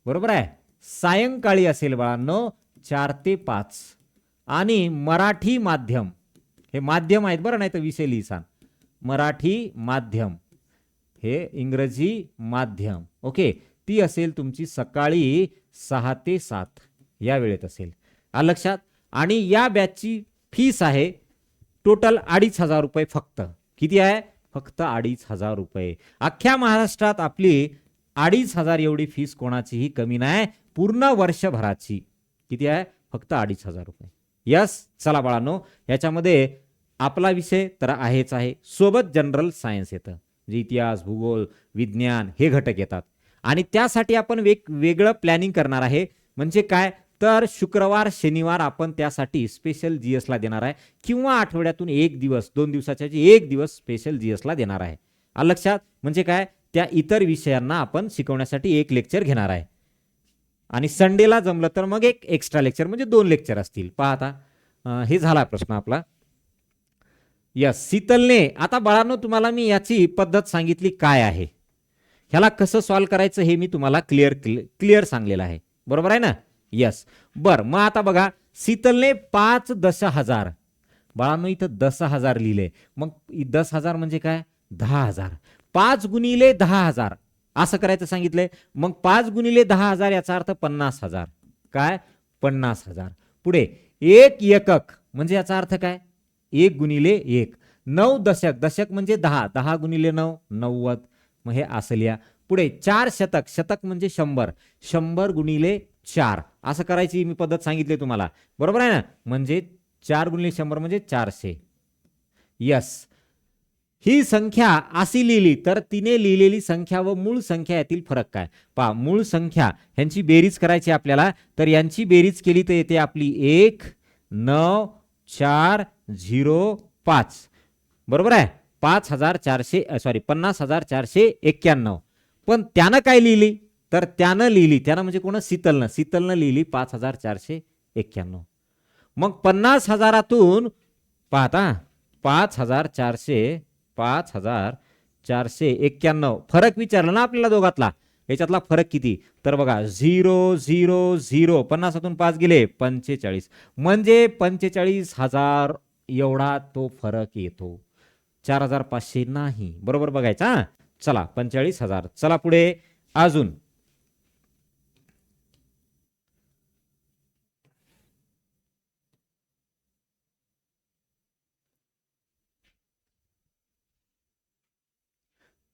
बरोबर आहे, सायंकाळी असेल बाळांनो 4 ते 5. आणि मराठी माध्यम, हे माध्यम आहेत बरं, नाही तर विषय लिहिसा, मराठी माध्यम हे इंग्रजी माध्यम, ओके, ती असेल तुमची सकाळी 6 ते 7 या वेळेत असेल. आलं लक्षात. आणि या बॅचची फीस आहे टोटल 2,500 रुपये फक्त. किती आहे, फक्त 2,500 रुपये. अख्ख्या महाराष्ट्रात आपली 2,500 एवढी फीस कोणाचीही कमी नाही, पूर्ण वर्षभराची. किती आहे, फक्त 2,500 रुपये. यस, चला बाळांनो, याच्यामध्ये आपला विषय तर आहेच आहे, सोबत जनरल सायन्स येतं, जे इतिहास, भूगोल, विज्ञान हे घटक येतात. आणि त्यासाठी आपण वेगवेगळं प्लॅनिंग करणार आहे. म्हणजे काय, तर शुक्रवार शनिवार आपण त्यासाठी स्पेशल GS ला देणार आहे, किंवा आठवड्यातून 1 दिवस, 2 दिवसाच्या 1 दिवस स्पेशल GS ला देणार आहे. आलं लक्षात. म्हणजे काय, त्या इतर विषयांना आपण शिकवण्यासाठी 1 लेक्चर घेणार आहे, आणि संडेला जमलं तर मग 1 एक्स्ट्रा लेक्चर, म्हणजे 2 लेक्चर असतील. पाहता, हे झाला प्रश्न आपला. यस, शीतलने, आता बाळांनो तुम्हाला मी याची पद्धत सांगितली काय आहे, ह्याला कसं सॉल्व्ह करायचं हे मी तुम्हाला क्लिअर सांगलेलं आहे, बरोबर आहे ना. यस, बरं, मग आता बघा, शीतलने 5 10,000, बाळांनो इथं 10,000 लिहिले, मग 10,000 म्हणजे काय, 10,000. 5 गुणिले 10,000 असं करायचं सांगितलंय. मग 5 गुणिले 10,000 याचा अर्थ 50,000. काय, 50,000. पुढे 1 एकक म्हणजे याचा अर्थ काय, 1 गुणिले 1. 9 दशक, दशक म्हणजे 10, 10 गुणिले 9 90. मग हे असं लिहा. पुढे 4 शतक, शतक म्हणजे 100, 100 गुणिले 4 असं करायची मी पद्धत सांगितली तुम्हाला, बरोबर आहे ना. म्हणजे 4 गुणिले 100 म्हणजे 400. यस, ही संख्या अशी लिहिली तर तिने लिहिलेली संख्या व मूळ संख्या यातील फरक काय. पहा, मूळ संख्या ह्यांची बेरीज करायची आपल्याला, तर यांची बेरीज केली तर येते आपली 19405, बरोबर आहे. 50,491. पण त्यानं काय लिहिली, तर त्यानं म्हणजे कोण, शीतलनं लिहिली 5491. मग 50,000तून पाहता 5491 फरक विचारला ना आपल्याला दोघातला, याच्यातला फरक किती, तर बघा 000, 50तून 5 गेले 45, म्हणजे 45,000 एवढा तो फरक येतो, 4,500 नाही. बरोबर बघायचा. चला 45,000. चला पुढे अजून.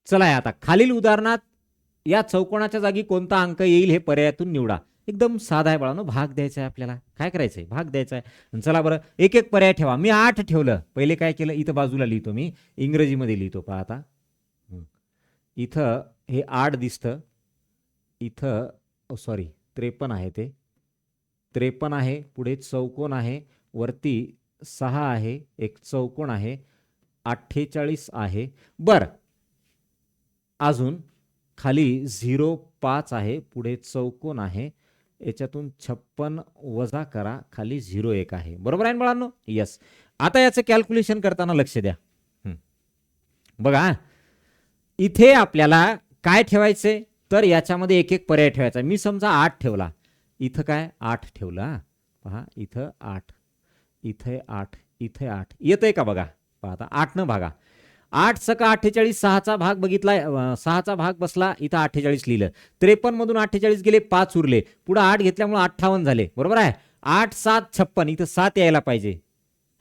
चला आता खालील उदाहरणात या चौकोनाच्या जागी कोणता अंक येईल हे पर्यायातून निवडा. एकदम साधा आहे बाळांनो, भाग द्यायचा आहे आपल्याला. काय करायचंय, भाग द्यायचा आहे. चला बरं, एक एक पर्याय ठेवा. मी 8 ठेवलं. पहिले काय केलं, इथं बाजूला लिहितो, मी इंग्रजीमध्ये लिहितो. पहा आता, इथं हे 8 दिसतं, इथं सॉरी 53 आहे, ते 53 आहे. पुढे चौकोन आहे, वरती 6 आहे, एक चौकोन आहे, 48 आहे. बर, अजून खाली 0,5 आहे, पुढे चौकोन आहे, याच्यातून 56 वजा करा, खाली 0,1 आहे. बरोबर आहे मुलांनो. यस, आता याचं कॅल्क्युलेशन करताना लक्ष द्या. बघा, इथे आपल्याला काय ठेवायचे, तर याच्यामध्ये एक एक पर्याय ठेवायचा. मी समजा 8 ठेवला, इथं काय 8 ठेवला. पहा, इथं 8, इथे 8, इथे 8 येतंय का बघा. पहा आता 8 न भागा, 8 सका 48, 6चा भाग बघितला, 6चा भाग बसला, इथं 48 लिहिलं. 53 मधून 48 गेले, 5 उरले, पुढे 8 घेतल्यामुळे 58 झाले. बरोबर आहे. 8 7 56, इथं 7 यायला पाहिजे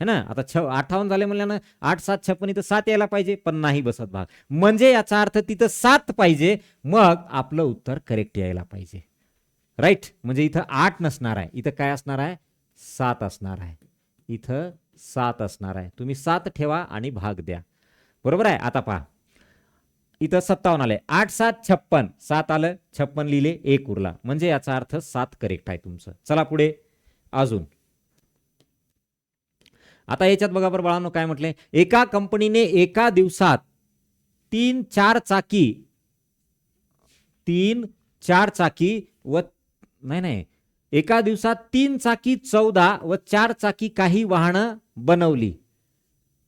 है ना. आता 58 झाले म्हणल्यानं 8 7 56, इथं 7 यायला पाहिजे, पण नाही बसत भाग. म्हणजे याचा अर्थ तिथं 7 पाहिजे, मग आपलं उत्तर करेक्ट यायला पाहिजे. राईट. म्हणजे इथं 8 नसणार आहे, इथं काय असणार आहे, 7 असणार आहे. इथं 7 असणार आहे. तुम्ही 7 ठेवा आणि भाग द्या. बरोबर आहे. आता पहा, इथं 57 आले, 8 7 56, 7 आलं, 56 लिहिले, 1 उरला, म्हणजे याचा अर्थ 7 करेक्ट आहे तुमचं. चला पुढे अजून. आता याच्यात बघा बरं बाळांनो, काय म्हटलंय, एका कंपनीने एका दिवसात 3 4 चाकी व नाही, एका दिवसात 3 चाकी 14 व 4 चाकी काही वाहनं बनवली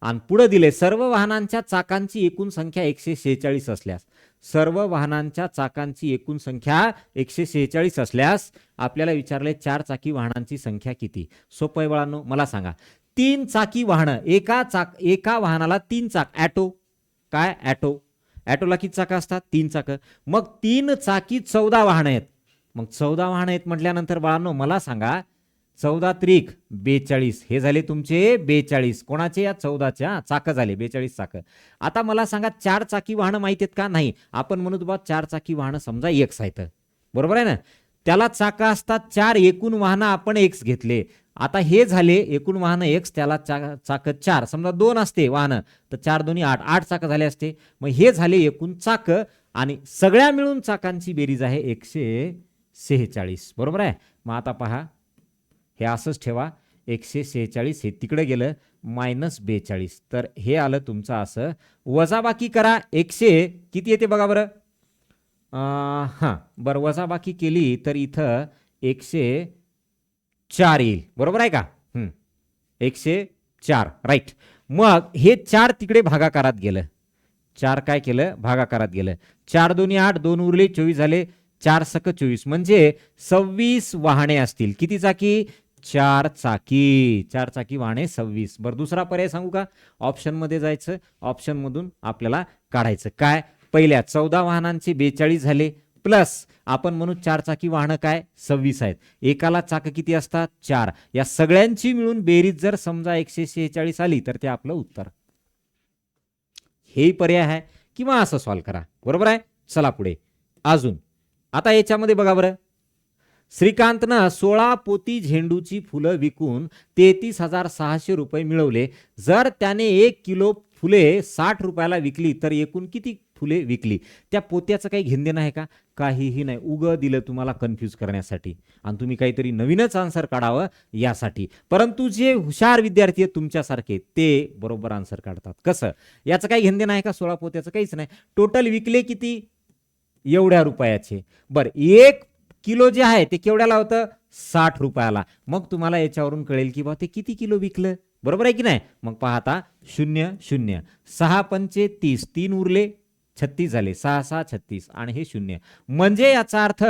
आणि पुढे दिले सर्व वाहनांच्या चाकांची एकूण संख्या 146 असल्यास, सर्व वाहनांच्या चाकांची एकूण संख्या 146 असल्यास आपल्याला विचारले 4 चाकी वाहनांची संख्या किती. सोपं आहे बाळांनो. मला सांगा, 3 चाकी वाहनं, एका वाहनाला 3 चाक, ॲटो, काय ॲटोला किती चाकं असतात, 3 चाकं. मग 3 चाकी 14 वाहनं आहेत. मग 14 वाहनं आहेत म्हटल्यानंतर बाळांनो मला सांगा, 14 त्रिक 42, हे झाले तुमचे 42. कोणाचे, या 14च्या चाकं झाले 42 चाकं. आता मला सांगा, 4 चाकी वाहनं माहिती आहेत का, नाही. आपण म्हणू बा 4 चाकी वाहनं समजा एक्स आहेत, बरोबर आहे ना. त्याला चाकं असतात 4, एकूण वाहनं आपण एक्स घेतले. आता हे झाले एकूण वाहनं एक्स, त्याला चाकं 4, समजा 2 असते वाहनं, तर 4 2 8, 8 चाकं झाले असते. मग हे झाले एकूण चाकं, आणि सगळ्या मिळून चाकांची बेरीज आहे 146. बरोबर आहे. मग आता पहा, हे असंच ठेवा, 146 हे तिकडे गेलं, -42, तर हे आलं तुमचं असं. वजाबाकी करा, 100 किती येते बघा बरं. हां बरं, वजाबाकी केली तर इथं 104 येईल. बरोबर आहे का. 104, राईट. मग हे 4 तिकडे भागाकारात गेलं, 4 काय केलं, भागाकारात गेलं. 4 2 8, 2 उरले, 24 झाले, 4 सक 24, म्हणजे 26 वाहने असतील. किती चाकी, 4 चाकी. 4 चाकी वाहने 26. बरं, दुसरा पर्याय सांगू का, ऑप्शन मध्ये जायचं, ऑप्शन मधून आपल्याला काढायचं काय, पहिल्या 14 वाहनांचे 42 झाले, प्लस आपण म्हणू 4 चाकी वाहनं काय 26 आहेत. एकाला चाक किती असतात, 4. या सगळ्यांची मिळून बेरीज जर समजा 146 आली तर ते आपलं उत्तर. हेही पर्याय आहे, किंवा असं सॉल्व्ह करा. बरोबर आहे. चला पुढे अजून. आता याच्यामध्ये बघा बरं, श्रीकांतनं 16 पोती झेंडूची फुलं विकून 33,600 रुपये मिळवले. जर त्याने 1 किलो फुले 60 रुपयाला विकली तर एकूण किती फुले विकली? त्या पोत्याचं काही घेणदेणं आहे का? काहीही नाही. उगं दिलं तुम्हाला कन्फ्यूज करण्यासाठी आणि तुम्ही काहीतरी नवीनच आन्सर काढावं यासाठी. परंतु जे हुशार विद्यार्थी आहेत तुमच्यासारखे ते बरोबर आन्सर काढतात. कसं? याचं काही घेणदेणं आहे का? 16 पोत्याचं काहीच नाही. टोटल विकले किती? एवढ्या रुपयाचे. बरं, 1 किलो जे आहे ते केवढ्याला होतं? 60 रुपयाला. मग तुम्हाला याच्यावरून कळेल की बा ते किती किलो विकलं. बरोबर आहे की नाही? मग पाहता 0 0 6 पंचे 30, 3 उरले 36 झाले, 6 6 36 आणि हे 0 म्हणजे याचा अर्थ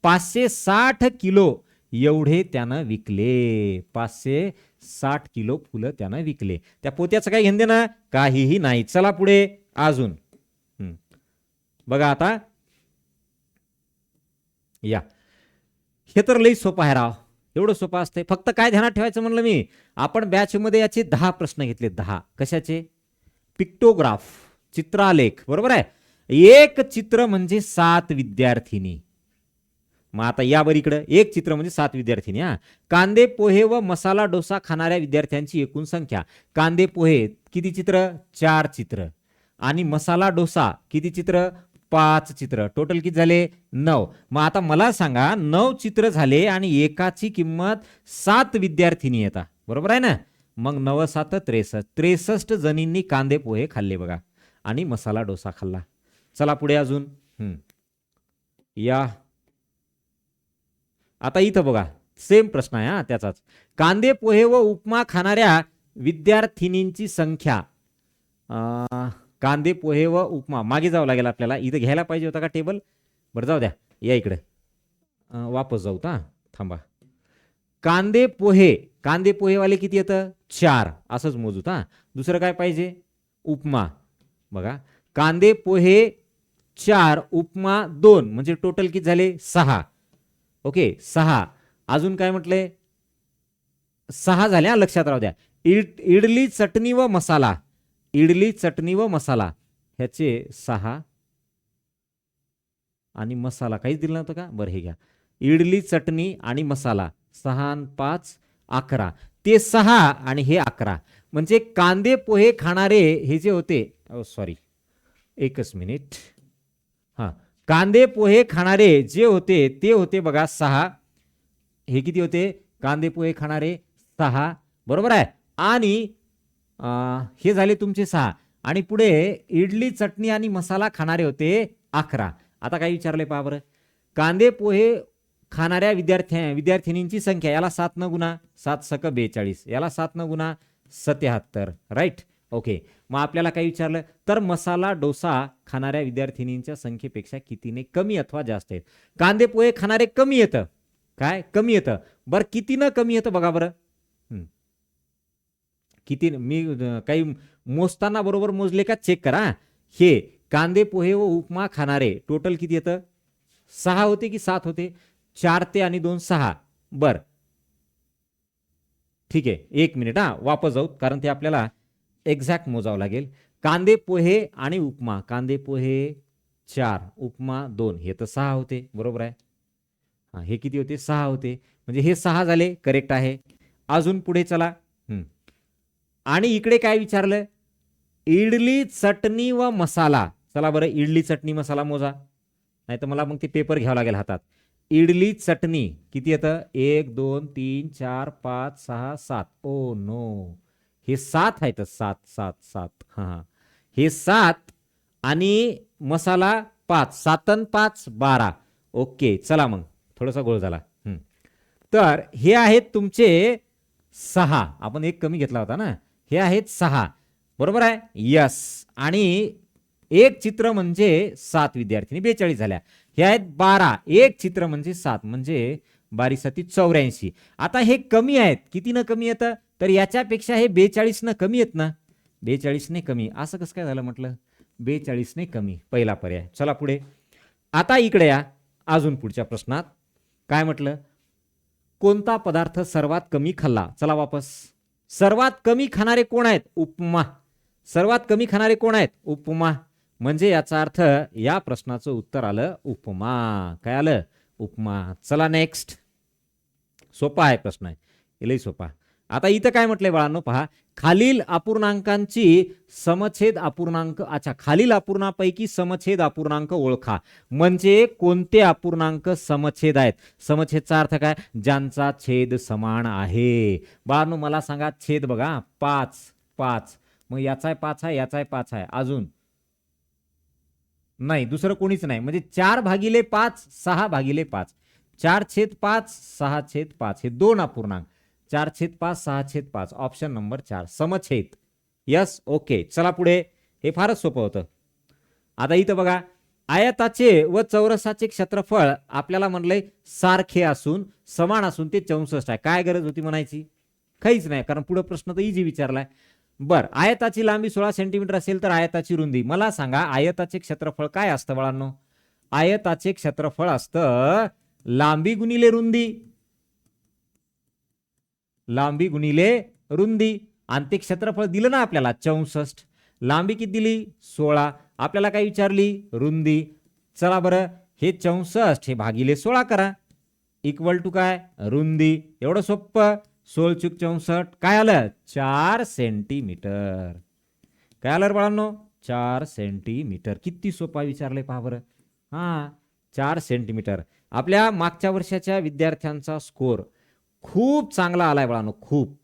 560 किलो एवढे त्यानं विकले. 560 किलो फुलं त्यानं विकले. त्या पोत्याचं काही घेणदेणं काहीही नाही. चला पुढे अजून बघा आता या. हे तर लई सोपं आहे राव. एवढं सोपं असतंय. फक्त काय ध्यानात ठेवायचं म्हणलं मी, आपण बॅचमध्ये याचे 10 प्रश्न घेतले. 10 कशाचे? पिक्टोग्राफ, चित्रालेख. बरोबर आहे. एक चित्र म्हणजे 7 विद्यार्थिनी. मग आता यावर इकडं एक चित्र म्हणजे 7 विद्यार्थिनी. कांदे पोहे व मसाला डोसा खाणाऱ्या विद्यार्थ्यांची एकूण संख्या. कांदे पोहे किती चित्र? 4 चित्र. आणि मसाला डोसा किती चित्र? 5 चित्र. टोटल किती झाले? 9. मग आता मला सांगा, 9 चित्र झाले आणि एकाची किंमत 7 विद्यार्थिनी येतात. बरोबर आहे ना? मग 9 7 63. 63 जणींनी कांदे पोहे खाल्ले बघा आणि मसाला डोसा खाल्ला. चला पुढे अजून या. आता इथं बघा सेम प्रश्न आहे त्याचाच. कांदे पोहे व उपमा खाणाऱ्या विद्यार्थिनींची संख्या. कांदे पोहे व उपमा मागे जावं लागेल आपल्याला. इथं घ्यायला पाहिजे होता का टेबल? बरं जाऊ द्या, या इकडे वापस जाऊ. थांबा. कांदे पोहेवाले किती येतं? 4. असंच मोजूत. दुसरं काय पाहिजे? उपमा. बघा कांदे पोहे 4, उपमा 2 म्हणजे टोटल किती झाले? 6. ओके 6. अजून काय म्हटलंय? 6 झाल्या. लक्षात राहू द्या. इडली चटणी व मसाला. इडली चटणी व मसाला ह्याचे 6 आणि मसाला काहीच दिलं नव्हतं का? बरं हे घ्या. इडली चटणी आणि मसाला 6 आणि 5 11. ते 6 आणि हे 11 म्हणजे कांदे पोहे खाणारे हे जे होते, सॉरी एकच मिनिट. कांदे पोहे खाणारे जे होते ते होते बघा 6. हे किती होते? कांदे पोहे खाणारे 6. बरोबर आहे. आणि हे झाले तुमचे 6 आणि पुढे इडली चटणी आणि मसाला खाणारे होते 11. आता काय विचारले पहा बरं. कांदे पोहे खाणाऱ्या विद्यार्थिनींची संख्या. याला 7 न गुणा, 7 सक 42. याला 7 न गुणा 77. राईट. ओके. मग आपल्याला काय विचारलं तर मसाला डोसा खाणाऱ्या विद्यार्थिनींच्या संख्येपेक्षा कितीने कमी अथवा जास्त आहेत? कांदे पोहे खाणारे कमी येतं. काय कमी येतं? बरं कितीनं कमी येतं बघा बरं. किती? मी काही मोजताना बरोबर मोजले का चेक करा. हे कांदे पोहे व उपमा खाणारे टोटल किती येतं? 6 होते की 7 होते? 4 ते आणि 2 6. बर ठीक आहे. 1 मिनिट वापस जाऊ कारण ते आपल्याला एक्झॅक्ट मोजावं लागेल. कांदे पोहे आणि उपमा. कांदे पोहे 4, उपमा 2. हे तर 6 होते. बरोबर आहे. हे किती होते? 6 होते. म्हणजे हे 6 झाले. करेक्ट आहे. अजून पुढे चला. आणि इकडे काय विचारलं? इडली चटणी व मसाला. चला बरं इडली चटणी मसाला मोजा, नाही तर मला मग ते पेपर घ्यावं लागेल हातात. इडली चटणी किती येतं? 1 2 3 4 5 6 7. ओ नो, हे 7 आहेत. 7 7 7. हे 7 आणि मसाला 5. 7 आणि 5 12. ओके चला मग थोडासा गोळ झाला. तर हे आहेत तुमचे 6. आपण एक कमी घेतला होता ना. हे आहेत 6. बरोबर आहे. यस. आणि एक चित्र म्हणजे 7 विद्यार्थिनी 42 झाल्या. हे आहेत 12. एक चित्र म्हणजे 7 म्हणजे 12 7 84. आता हे कमी आहेत. कितीनं कमी येतं? तर याच्यापेक्षा हे 42 न कमी येत ना. 42 ने कमी. असं कसं काय झालं म्हटलं? 42 ने कमी. पहिला पर्याय. चला पुढे. आता इकडे या. अजून पुढच्या प्रश्नात काय म्हटलं? कोणता पदार्थ सर्वात कमी खाल्ला? चला वापस. सर्वात कमी खाणारे कोण आहेत? उपमा. सर्वात कमी खाणारे कोण आहेत? उपमा. म्हणजे याचा अर्थ या प्रश्नाचं उत्तर आलं उपमा. काय आलं? उपमा. चला नेक्स्ट. सोपा आहे प्रश्न आहे, लई सोपा. आता इथं काय म्हटलंय बाळांनो पहा, खालील अपूर्णांकांची समछेद अपूर्णांक. अच्छा, खालील अपूर्णांपैकी समछेद अपूर्णांक ओळखा. म्हणजे कोणते अपूर्णांक समछेद आहेत? समछेदचा अर्थ काय? ज्यांचा छेद समान आहे. बाळांनो मला सांगा, छेद बघा 5 5, मग याचा 5 आहे, याचा 5 आहे, अजून नाही दुसरं कोणीच नाही. म्हणजे 4/5 6/5, 4/5 6/5 हे दोन अपूर्णांक. 4/5 6/5, ऑप्शन नंबर 4 समछेद. Yes, okay. चला पुढे. हे फारच सोपं होतं. आता इथं बघा, आयताचे व चौरसाचे क्षेत्रफळ आपल्याला म्हणलंय सारखे असून समान असून ते 64 आहे. काय गरज होती म्हणायची? काहीच नाही, कारण पुढे प्रश्न तर इझी विचारलाय. बर, आयताची लांबी 16 सेंटीमीटर असेल तर आयताची रुंदी. मला सांगा आयताचे क्षेत्रफळ काय असतं बाळांनो? आयताचे क्षेत्रफळ असतं लांबी गुणिले रुंदी. लांबी गुणिले रुंदी. आणि ते क्षेत्रफळ दिलं ना आपल्याला 64. लांबी किती दिली? 16. आपल्याला काय विचारली? रुंदी. चला बरं, हे 64 हे भागिले 16 करा, इक्वल टू काय? रुंदी. एवढं सोपं. 16 चूक 64 काय आलं? 4 सेंटीमीटर. काय आलं बाळांनो? 4 सेंटीमीटर. किती सोपा विचारलंय पहा बरं. हा, 4 सेंटीमीटर. आपल्या मागच्या वर्षाच्या विद्यार्थ्यांचा स्कोर खूप चांगला आलाय बाळांनो, खूप.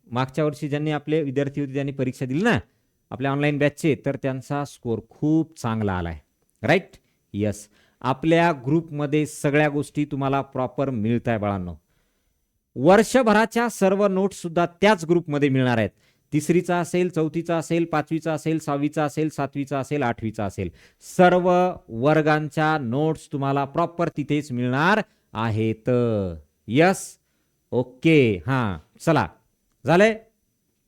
मागच्या वर्षी ज्यांनी आपले विद्यार्थी होते त्यांनी परीक्षा दिली ना आपल्या ऑनलाईन बॅचचे, तर त्यांचा स्कोर खूप चांगला आलाय. Right, yes. आपल्या ग्रुपमध्ये सगळ्या गोष्टी तुम्हाला प्रॉपर मिळत आहे बाळांनो. वर्षभराच्या सर्व नोट्स सुद्धा त्याच ग्रुपमध्ये मिळणार आहेत. तिसरीचा असेल, चौथीचा असेल, पाचवीचा असेल, सहावीचा असेल, सातवीचा असेल, आठवीचा असेल, सर्व वर्गांच्या नोट्स तुम्हाला प्रॉपर तिथेच मिळणार आहेत. Yes, okay. हां, चला झालंय.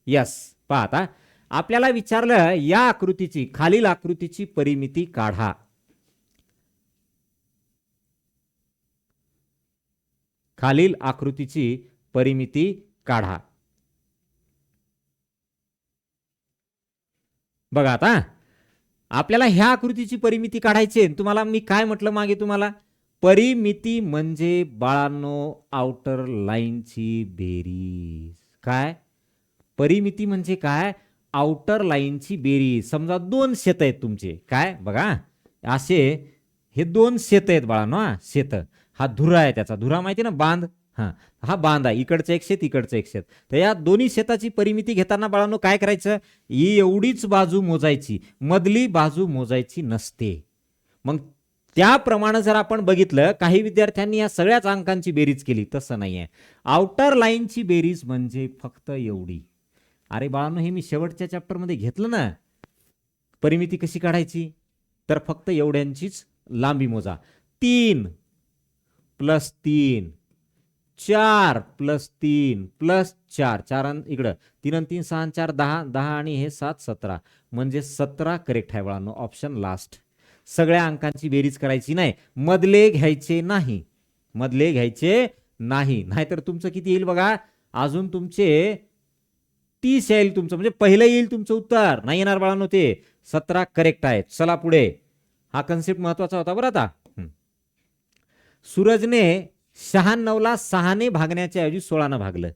यस, पाहता आपल्याला विचारलं या आकृतीची, खालील आकृतीची परिमिती काढा. खालील आकृतीची परिमिती काढा. बघा आता आपल्याला ह्या आकृतीची परिमिती काढायची. तुम्हाला मी काय म्हटलं मागे तुम्हाला? परिमिती म्हणजे बाळांनो आउटर लाईनची बेरीज. काय? परिमिती म्हणजे काय? आउटर लाईनची बेरीज. समजा 2 शेत आहेत तुमचे. काय बघा, असे हे 2 शेत आहेत बाळांनो. शेत, हा धुरा आहे, त्याचा धुरा माहिती ना, बांध. हा बांध आहे, इकडचं एक शेत, इकडचं एक शेत. तर या दोन्ही शेताची परिमिती घेताना बाळांनो काय करायचं? ही एवढीच बाजू मोजायची, मधली बाजू मोजायची नसते. मग त्याप्रमाणे जर आपण बघितलं, काही विद्यार्थ्यांनी या सगळ्याच अंकांची बेरीज केली. तसं नाहीये. आउटर लाईनची बेरीज म्हणजे फक्त एवढी. अरे बाळांनो, हे मी शेवटच्या चॅप्टरमध्ये घेतलं ना, परिमिती कशी काढायची. तर फक्त एवढ्यांचीच लांबी मोजा. 3 + 3, 4 + 3 + 4, 4 इकडं 3 आणि 3 6 आणि 4 10, 10 आणि हे 7 17, म्हणजे 17 करेक्ट आहे बाळांनो, ऑप्शन लास्ट. सगळ्या अंकांची बेरीज करायची नाही, मधले घ्यायचे नाही, मधले घ्यायचे नाही. नाहीतर तुमचं किती येईल बघा, अजून तुमचे 30 येईल तुमचं, म्हणजे पहिलं येईल तुमचं उत्तर. नाही येणार बाळांनो, ते 17 करेक्ट आहे. चला पुढे. हा कन्सेप्ट महत्वाचा होता बरं. आता सूरजने 96ला 6ने भागण्याच्या ऐवजी 16ने भागलं.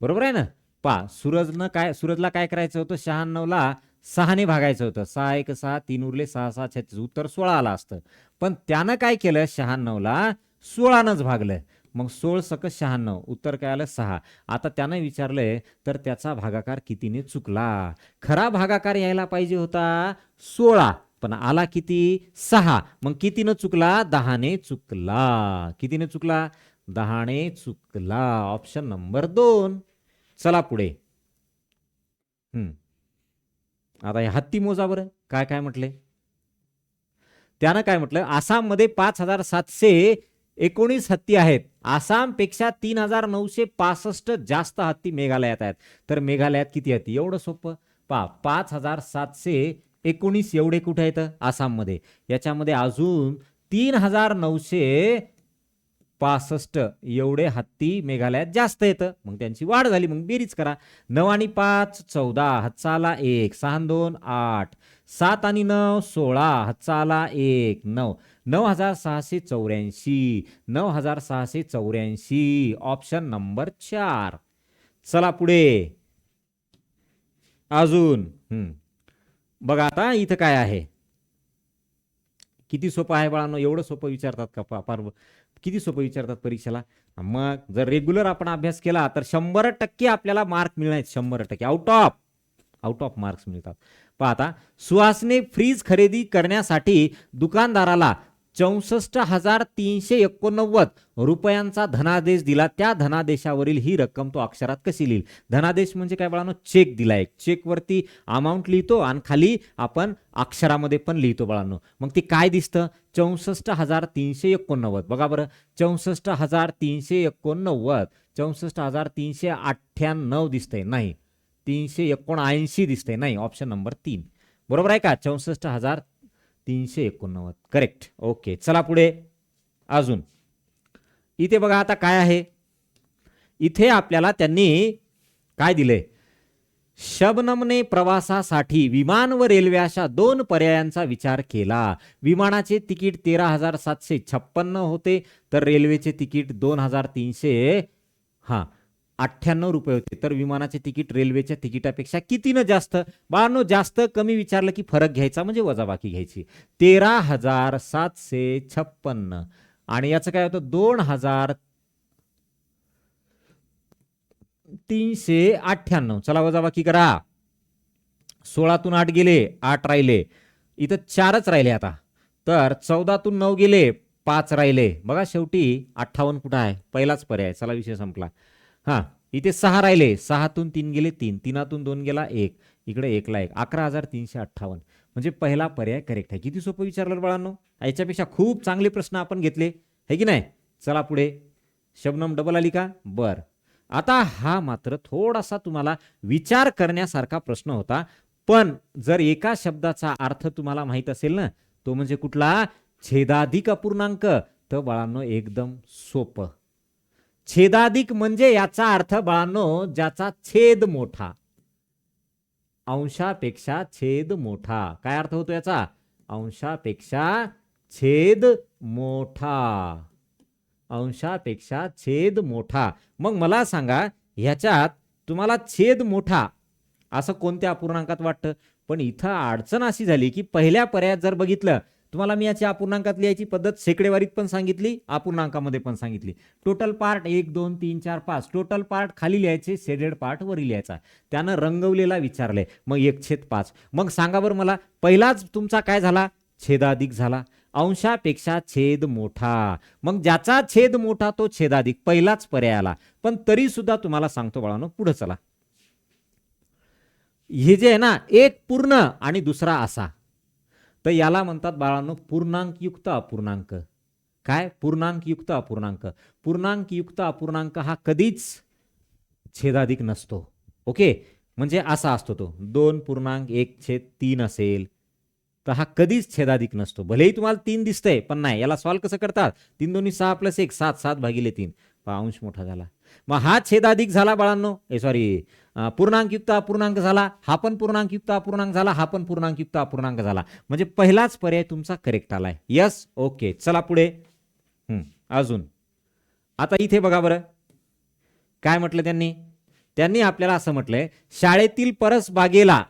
बरोबर आहे ना? पहा, सूरजला काय करायचं होतं? 96ला 6ने भागायचं होतं. 6 1 6, 3 उरले 6 6 36, उत्तर 16 आलं असतं. पण त्यानं काय केलं? 96ला 16नंच भागलं. मग 16 × 96, उत्तर काय आलं? 6. आता त्यानं विचारलंय तर त्याचा भागाकार कितीने चुकला? खरा भागाकार यायला पाहिजे होता 16, पण आला किती? 6. मग कितीने चुकला? 10ने चुकला. कितीने चुकला? 10ने चुकला. Option number 2. चला पुढे. आता हे हत्ती मोजा बरं. काय काय म्हटले? त्यानं काय म्हटलं? आसाममध्ये 5719 हत्ती आहेत. आसामपेक्षा 3965 जास्त हत्ती मेघालयात आहेत. तर मेघालयात किती हत्ती? एवढं सोपं. पहा, 5719 एवढे कुठे आहेत? आसाममध्ये. याच्यामध्ये अजून 3965 एवढे हत्ती मेघालयात जास्त येतं. मग त्यांची वाढ झाली. मग बेरीज करा. 9 आणि 5 14, हातचा आला 1, 6 आणि 2 8, 7 आणि 9 16, हातचा आला 1 9. 9684. 9684. Option number 4. चला पुढे अजून. बघा आता इथं काय आहे. किती सोपं आहे बाळांनो, एवढं सोपं विचारतात का? फार किती सोपं विचारतात परीक्षेला. मग जर रेग्युलर आपण अभ्यास केला तर 100% आपल्याला मार्क मिळणार, 100% आउट ऑफ मार्क्स मिळतात. पहा आता, सुहासने फ्रीज खरेदी करण्यासाठी दुकानदाराला 64,389 रुपयांचा धनादेश दिला. त्या धनादेशावरील ही रक्कम तो अक्षरात कशी लिहिल? धनादेश म्हणजे काय बाळांनो? चेक दिलाय. चेकवरती अमाऊंट लिहितो आणि खाली आपण अक्षरामध्ये पण लिहितो बाळांनो. मग ते काय दिसतं? 64,389. बघा बरं, 64,389, 64,398 दिसतंय? नाही. 379 दिसतंय? नाही. ऑप्शन नंबर 3 बरोबर आहे का? 64,389 करेक्ट. ओके, चला पुढे अजून. इथे बघा आता काय आहे. इथे आपल्याला त्यांनी काय दिले? शबनमने प्रवासासाठी विमान व रेल्वे अशा 2 पर्यायांचा विचार केला. विमानाचे तिकीट 13,756 होते, तर रेल्वेचे तिकीट 2,398 रुपये होते. तर विमानाचे तिकीट रेल्वेच्या तिकिटापेक्षा कितीनं जास्त? बाळांनो, जास्त कमी विचारलं की फरक घ्यायचा, म्हणजे वजाबाकी घ्यायची. 13,756 आणि याचं काय होतं? 2,398. चला वजाबाकी करा. 16तून 8 गेले, 8 राहिले. इथं 4च राहिले आता. तर 14तून 9 गेले, 5 राहिले. बघा शेवटी 58 कुठं आहे? पहिलाच पर्याय. चला विषय संपला. इथे 6 राहिले. 6तून 3 गेले, 3. 3तून 2 गेला, 1. इकडे 1 ला 1. 11,358 म्हणजे पहिला पर्याय करेक्ट आहे. किती सोपं विचारलं बाळांनो. याच्यापेक्षा खूप चांगले प्रश्न आपण घेतले, है की नाही? चला पुढे. शबनम डबल आली का? बर. आता हा मात्र थोडासा तुम्हाला विचार करण्यासारखा प्रश्न होता. पण जर एका शब्दाचा अर्थ तुम्हाला माहित असेल ना, तो म्हणजे कुठला? छेदाधिक अपूर्णांक. तर बाळांनो एकदम सोपं. छेदाधिक म्हणजे याचा अर्थ बाळांनो ज्याचा छेद मोठा, अंशापेक्षा छेद मोठा. काय अर्थ होतो याचा? अंशापेक्षा छेद मोठा. अंशापेक्षा छेद मोठा. मग मला सांगा, ह्याच्यात तुम्हाला छेद मोठा असं कोणत्या अपूर्णांकात वाटतं? पण इथं अडचण अशी झाली की पहिल्या पर्यायात जर बघितलं, तुम्हाला मी याची अपूर्णांकात लिहायची पद्धत शेकडेवारीत पण सांगितली, अपूर्णांकामध्ये पण सांगितली. Total part 1 2 3 4 5. टोटल पार्ट खाली लिहायचे, शेडेड पार्ट वरी लिहायचा. त्यानं रंगवलेला विचारले. मग 1/5. मग सांगा बरं मला, पहिलाच तुमचा काय झाला? छेदाधिक झाला. अंशापेक्षा छेद मोठा. मग ज्याचा छेद मोठा तो छेदाधिक, पहिलाच पर्याय आला. पण तरी सुद्धा तुम्हाला सांगतो बाळांनो, पुढे चला. हे जे आहे ना, एक पूर्ण आणि दुसरा असा, तर याला म्हणतात बाळांनो पूर्णांकयुक्त अपूर्णांक. काय? पूर्णांकयुक्त अपूर्णांक. पूर्णांकयुक्त अपूर्णांक हा कधीच छेदाधिक नसतो. ओके, म्हणजे असा असतो तो. 2.1/3 असेल तर हा कधीच छेदाधिक नसतो. भलेही तुम्हाला 3 दिसतंय, पण नाही. याला सॉल्व कसं करतात? 3 2 6 + 1 7. 7/3. अंश मोठा झाला. मग हा छेदाधिक झाला बाळांनो. सॉरी, पूर्णांकयुक्त अपूर्णांक झाला. हा पण पूर्णांकयुक्त अपूर्णांक झाला. हा पण पूर्णांकयुक्त अपूर्णांक झाला. म्हणजे पहिलाच पर्याय तुमचा करेक्ट आलाय. यस. ओके, चला पुढे. अजून आता इथे बघा बरं काय म्हटलं त्यांनी आपल्याला असं म्हटलंय, शाळेतील परसबागेला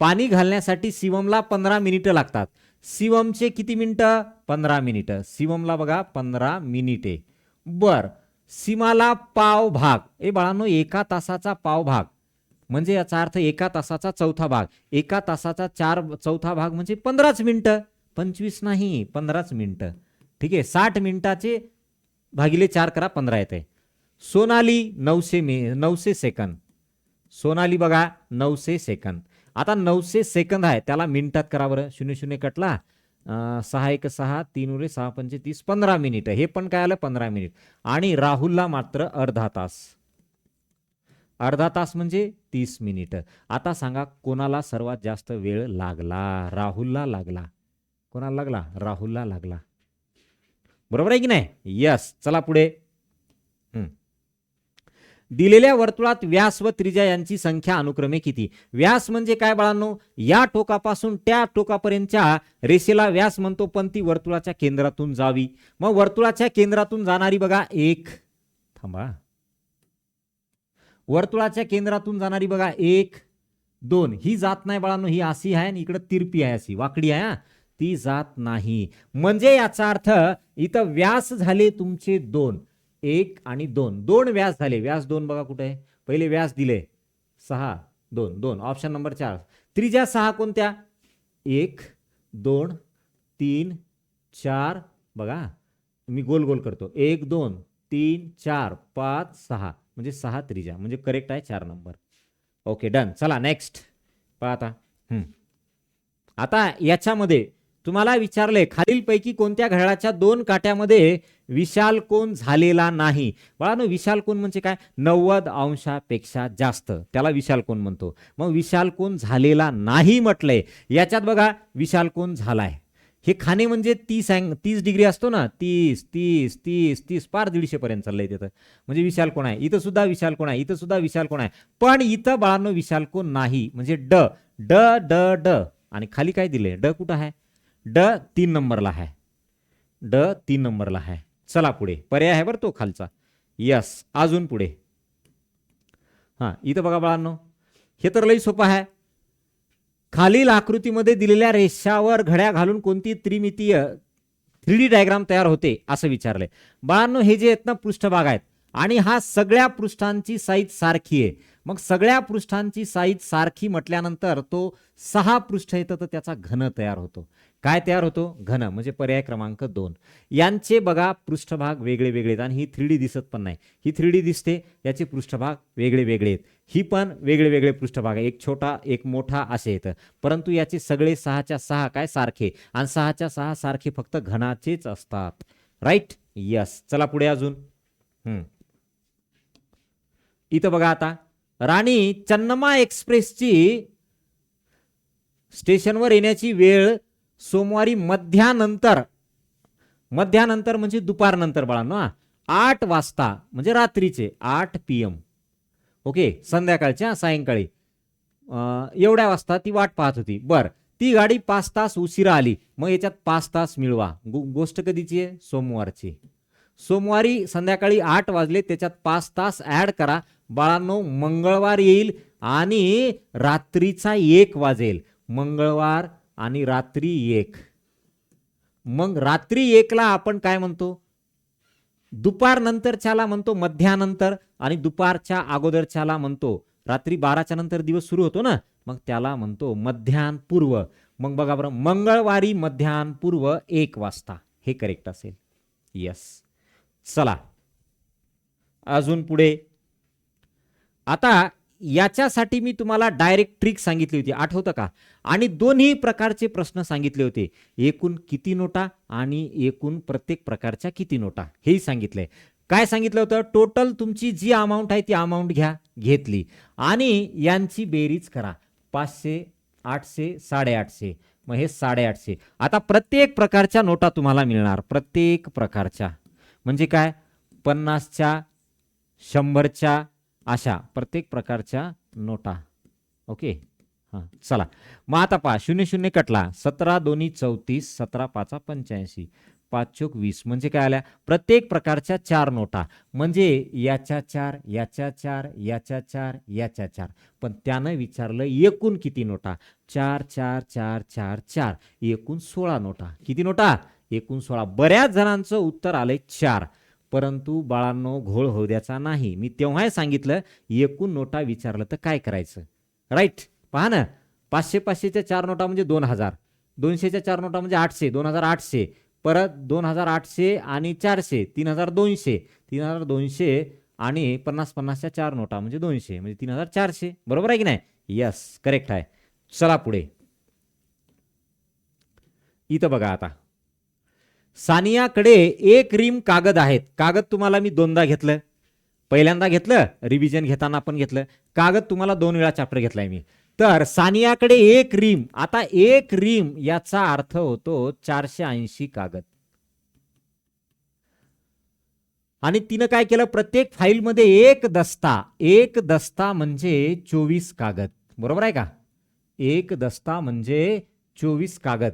पाणी घालण्यासाठी शिवमला 15 मिनिटं लागतात. शिवमचे किती मिनिटं? 15 मिनिटं. शिवमला बघा 15 मिनिटे. बर. सीमाला पाव भाग. बाळांनो, 1 तासाचा पाव भाग म्हणजे याचा अर्थ 1 तासाचा चौथा भाग. 1 तासाचा चौथा भाग म्हणजे 15च मिनिटं. 25 नाही, 15च मिनिटं. ठीक आहे. 60 मिनिटाचे भागिले 4 करा, 15 येते. सोनाली 900 सेकंद. सोनाली बघा 900 सेकंद. आता 900 सेकंद आहे, त्याला मिनिटात करा बरं. 0 0 कटला, 6 1 6, 3 उरे 6 पंचे 30, 15 मिनिट. हे पण काय आलं? 15 मिनिट. आणि राहुलला मात्र अर्धा तास. अर्धा तास म्हणजे 30 मिनिट. आता सांगा कोणाला सर्वात जास्त वेळ लागला? राहुलला लागला. कोणाला लागला? राहुलला लागला. बरोबर आहे की नाही? यस. चला पुढे. दिलेल्या वर्तुळात व्यास व त्रिज्या यांची संख्या अनुक्रमे किती? व्यास म्हणजे काय बाळांनो? या टोकापासून त्या टोकापर्यंतच्या रेषेला व्यास म्हणतो, पण ती वर्तुळाच्या केंद्रातून जावी. मग वर्तुळाच्या केंद्रातून जाणारी बघा एक, थांबा, वर्तुळाच्या केंद्रातून जाणारी बघा 1 2, ही जात नाही बाळांनो, ही अशी आहे आणि इकडे तिरपी आहे, अशी वाकडी आहे, ती जात नाही. म्हणजे याचा अर्थ इथं व्यास झाले तुमचे 2, 1 आणि 2, 2 व्यास झाले. व्यास 2 बघा कुठे आहे, पहिले व्यास दिले 6 2 2, ऑप्शन नंबर 4. त्रिज्या 6 कोणत्या? 1 2 3 4, बघा मी गोल गोल करतो, 1 2 3 4 5 6, म्हणजे 6 त्रिज्या, म्हणजे करेक्ट आहे 4 नंबर. Okay done. चला नेक्स्ट पहा आता. आता याच्यामध्ये तुम्हाला विचारले खालीलपैकी कोणत्या घड्याळाच्या 2 काट्यामध्ये विशाल कोन झालेला नाही? बाळांनो विशाल कोन म्हणजे काय? 90 अंशापेक्षा जास्त, त्याला विशाल कोन म्हणतो. मग विशाल कोन झालेला नाही म्हटलंय, याच्यात बघा विशाल कोन झालाय. हे खाणे म्हणजे 30 डिग्री असतो ना, 30 30 30 30 पार 150 पर्यंत चाललंय तिथं, म्हणजे विशाल कोन आहे. इथं सुद्धा विशाल कोन आहे, इथं सुद्धा विशाल कोन आहे, पण इथं बाळांनो विशाल कोन नाही. म्हणजे ड ड ड ड, आणि खाली काय दिले? ड कुठं आहे? ड 3 नंबरला आहे, ड 3 नंबरला आहे. चला पुढे पर्याय आहे बरं तो खालचा. यस, अजून पुढे. इथं बघा बाळांनो, हे तर लई सोपं आहे. खालील आकृतीमध्ये दिलेल्या रेषावर घड्या घालून कोणती त्रिमितीय 3D डायग्राम तयार होते असं विचारलंय. बाळांनो हे जे आहेत ना पृष्ठभाग आहेत, आणि हा सगळ्या पृष्ठांची साईज सारखी आहे. मग सगळ्या पृष्ठांची साईज सारखी म्हटल्यानंतर तो 6 पृष्ठ येतं, तर त्याचा घन तयार होतो. काय तयार होतो? घन. म्हणजे पर्याय क्रमांक 2. यांचे बघा पृष्ठभाग वेगळे वेगळे आहेत, आणि ही 3D दिसत पण नाही, ही 3D दिसते, याचे पृष्ठभाग वेगळे वेगळे आहेत. ही पण वेगळे वेगळे पृष्ठभाग आहे, एक छोटा एक मोठा असे येतं, परंतु याचे सगळे 6च्या 6 काय सारखे, आणि 6च्या 6 सारखे फक्त घनाचेच असतात. राईट. यस. चला पुढे अजून. इथं बघा आता, राणी चन्नमा एक्सप्रेसची स्टेशनवर येण्याची वेळ सोमवारी मध्यानंतर म्हणजे दुपारनंतर बाळांनो, 8 वाजता म्हणजे रात्रीचे 8 PM, ओके, संध्याकाळच्या सायंकाळी एवढ्या वाजता ती वाट पाहत होती. बर, ती गाडी 5 तास उशिरा आली, मग याच्यात 5 तास मिळवा. गोष्ट कधीची आहे? सोमवारची. सोमवारी संध्याकाळी 8 वाजले, त्याच्यात 5 तास ऍड करा बाळांनो, मंगळवार येईल आणि रात्रीचा 1 वाजेल. मंगळवार आणि रात्री 1. मग रात्री 1ला आपण काय म्हणतो? दुपार नंतरच्याला म्हणतो मध्यानंतर, आणि दुपारच्या अगोदरच्याला म्हणतो, रात्री 12च्या नंतर दिवस सुरू होतो ना, मग त्याला म्हणतो मध्यान्हपूर्व. मग बघा बरं, मंगळवारी मध्यान्हपूर्व 1 वाजता, हे करेक्ट असेल. यस. चला अजून पुढे. आता याच्यासाठी मी तुम्हाला डायरेक्ट ट्रिक सांगितली होती, आठवतं का? आणि दोन्ही प्रकारचे प्रश्न सांगितले होते, एकूण किती नोटा आणि एकूण प्रत्येक प्रकारच्या किती नोटा, हेही सांगितलंय. काय सांगितलं होतं? टोटल तुमची जी अमाऊंट आहे ती अमाऊंट घेतली आणि यांची बेरीज करा. 500 800 850, मग हे 850. आता प्रत्येक प्रकारच्या नोटा तुम्हाला मिळणार, प्रत्येक प्रकारच्या म्हणजे काय? 50च्या 100च्या अशा प्रत्येक प्रकारच्या नोटा. ओके. चला मग आता पहा, 0 0 कटला, 17 2 34, 17 5 85, 5 चौक 20, म्हणजे काय आल्या? प्रत्येक प्रकारच्या 4 नोटा, म्हणजे याच्या 4 याच्या 4 याच्या 4 याच्या 4. पण त्यानं विचारलं एकूण किती नोटा? 4 4 4 4 4, एकूण 16 नोटा. किती नोटा? एकूण 16. बऱ्याच जणांचं उत्तर आलंय 4, परंतु बाळांनो घोळ होऊ द्यायचा नाही. मी तेव्हाही सांगितलं एकूण नोटा विचारलं तर काय करायचं. राईट. पहा ना, 500 500च्या 4 नोटा म्हणजे 2000, 200च्या 4 नोटा म्हणजे 800, 2800, परत 2800 आणि 400 3200, 3200 आणि 50 50च्या 4 नोटा म्हणजे 200, म्हणजे 3400. बरोबर आहे की नाही? यस, करेक्ट आहे. चला पुढे. इथं बघा आता, सानियाकडे 1 रीम कागद आहेत. कागद तुम्हाला मी 2दा घेतलं, पहिल्यांदा घेतलं रिव्हिजन घेताना आपण घेतलं, कागद तुम्हाला 2 वेळा चॅप्टर घेतलाय मी. तर सानियाकडे 1 रीम, आता 1 रीम याचा अर्थ होतो 480 कागद. आणि तिनं काय केलं, प्रत्येक फाईलमध्ये एक दस्ता म्हणजे 24 कागद, बरोबर आहे का? एक दस्ता म्हणजे 24 कागद.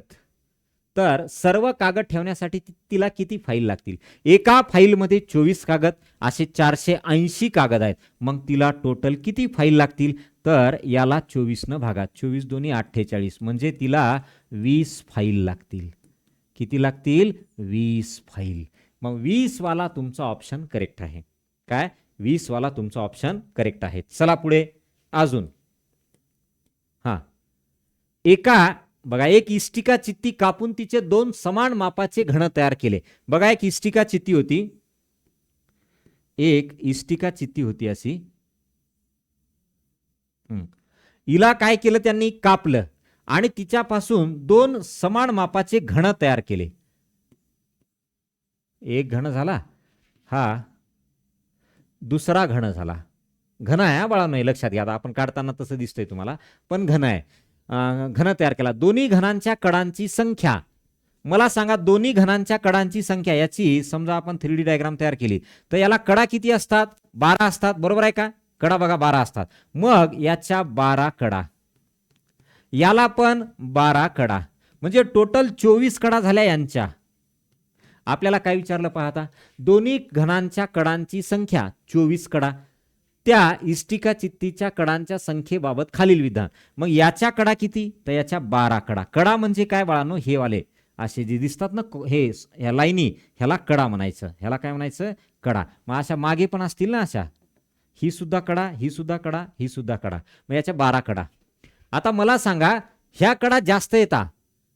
तर सर्व कागद ठेवण्यासाठी तिला किती फाईल लागतील? एका फाईलमध्ये 24 कागद, असे 480 कागद आहेत. मग तिला टोटल किती फाईल लागतील? तर याला 24 न भागा, 24 दोन्ही 48, म्हणजे तिला 20 फाईल लागतील. किती लागतील? 20 फाईल. मग 20 वाला तुमचा ऑप्शन करेक्ट आहे. काय? 20 वाला तुमचा ऑप्शन करेक्ट आहे. चला पुढे अजून. बघा, एक इष्टिका चित्ती कापून तिचे 2 समान मापाचे घन तयार केले. बघा, एक इष्टिका चित्ती होती अशी. हिला काय केलं त्यांनी? कापलं आणि तिच्यापासून 2 समान मापाचे घन तयार केले. एक घन झाला, हा दुसरा घन झाला. घन आहे बाळा, नाही लक्षात घ्या. आपण काढताना तसं दिसतंय तुम्हाला, पण घन आहे. घन तयार केला. दोन्ही घनांच्या कडांची संख्या, मला सांगा दोन्ही घनांच्या कडांची संख्या. याची समजा आपण 3D डायग्राम तयार केली तर याला कडा किती असतात? 12 असतात, बरोबर आहे का? कडा बघा 12 असतात. मग याच्या 12 कडा, याला पण 12 कडा, म्हणजे टोटल 24 कडा झाल्या यांच्या. आपल्याला काय विचारलं पाहता? दोन्ही घनांच्या कडांची संख्या 24 कडा, त्या इष्टिका चित्तीच्या कडांच्या संख्येबाबत खालील विधान. मग याच्या कडा किती? तर याच्या 12 कडा. कडा म्हणजे काय बाळांनो? हे वाले असे जे दिसतात ना, हे ह्या लाईनी, ह्याला कडा म्हणायचं. ह्याला काय म्हणायचं? कडा. मग अशा मागे पण असतील ना अशा, ही सुद्धा कडा, ही सुद्धा कडा, ही सुद्धा कडा, मग याच्या 12 कडा. आता मला सांगा, ह्या कडा जास्त येतात,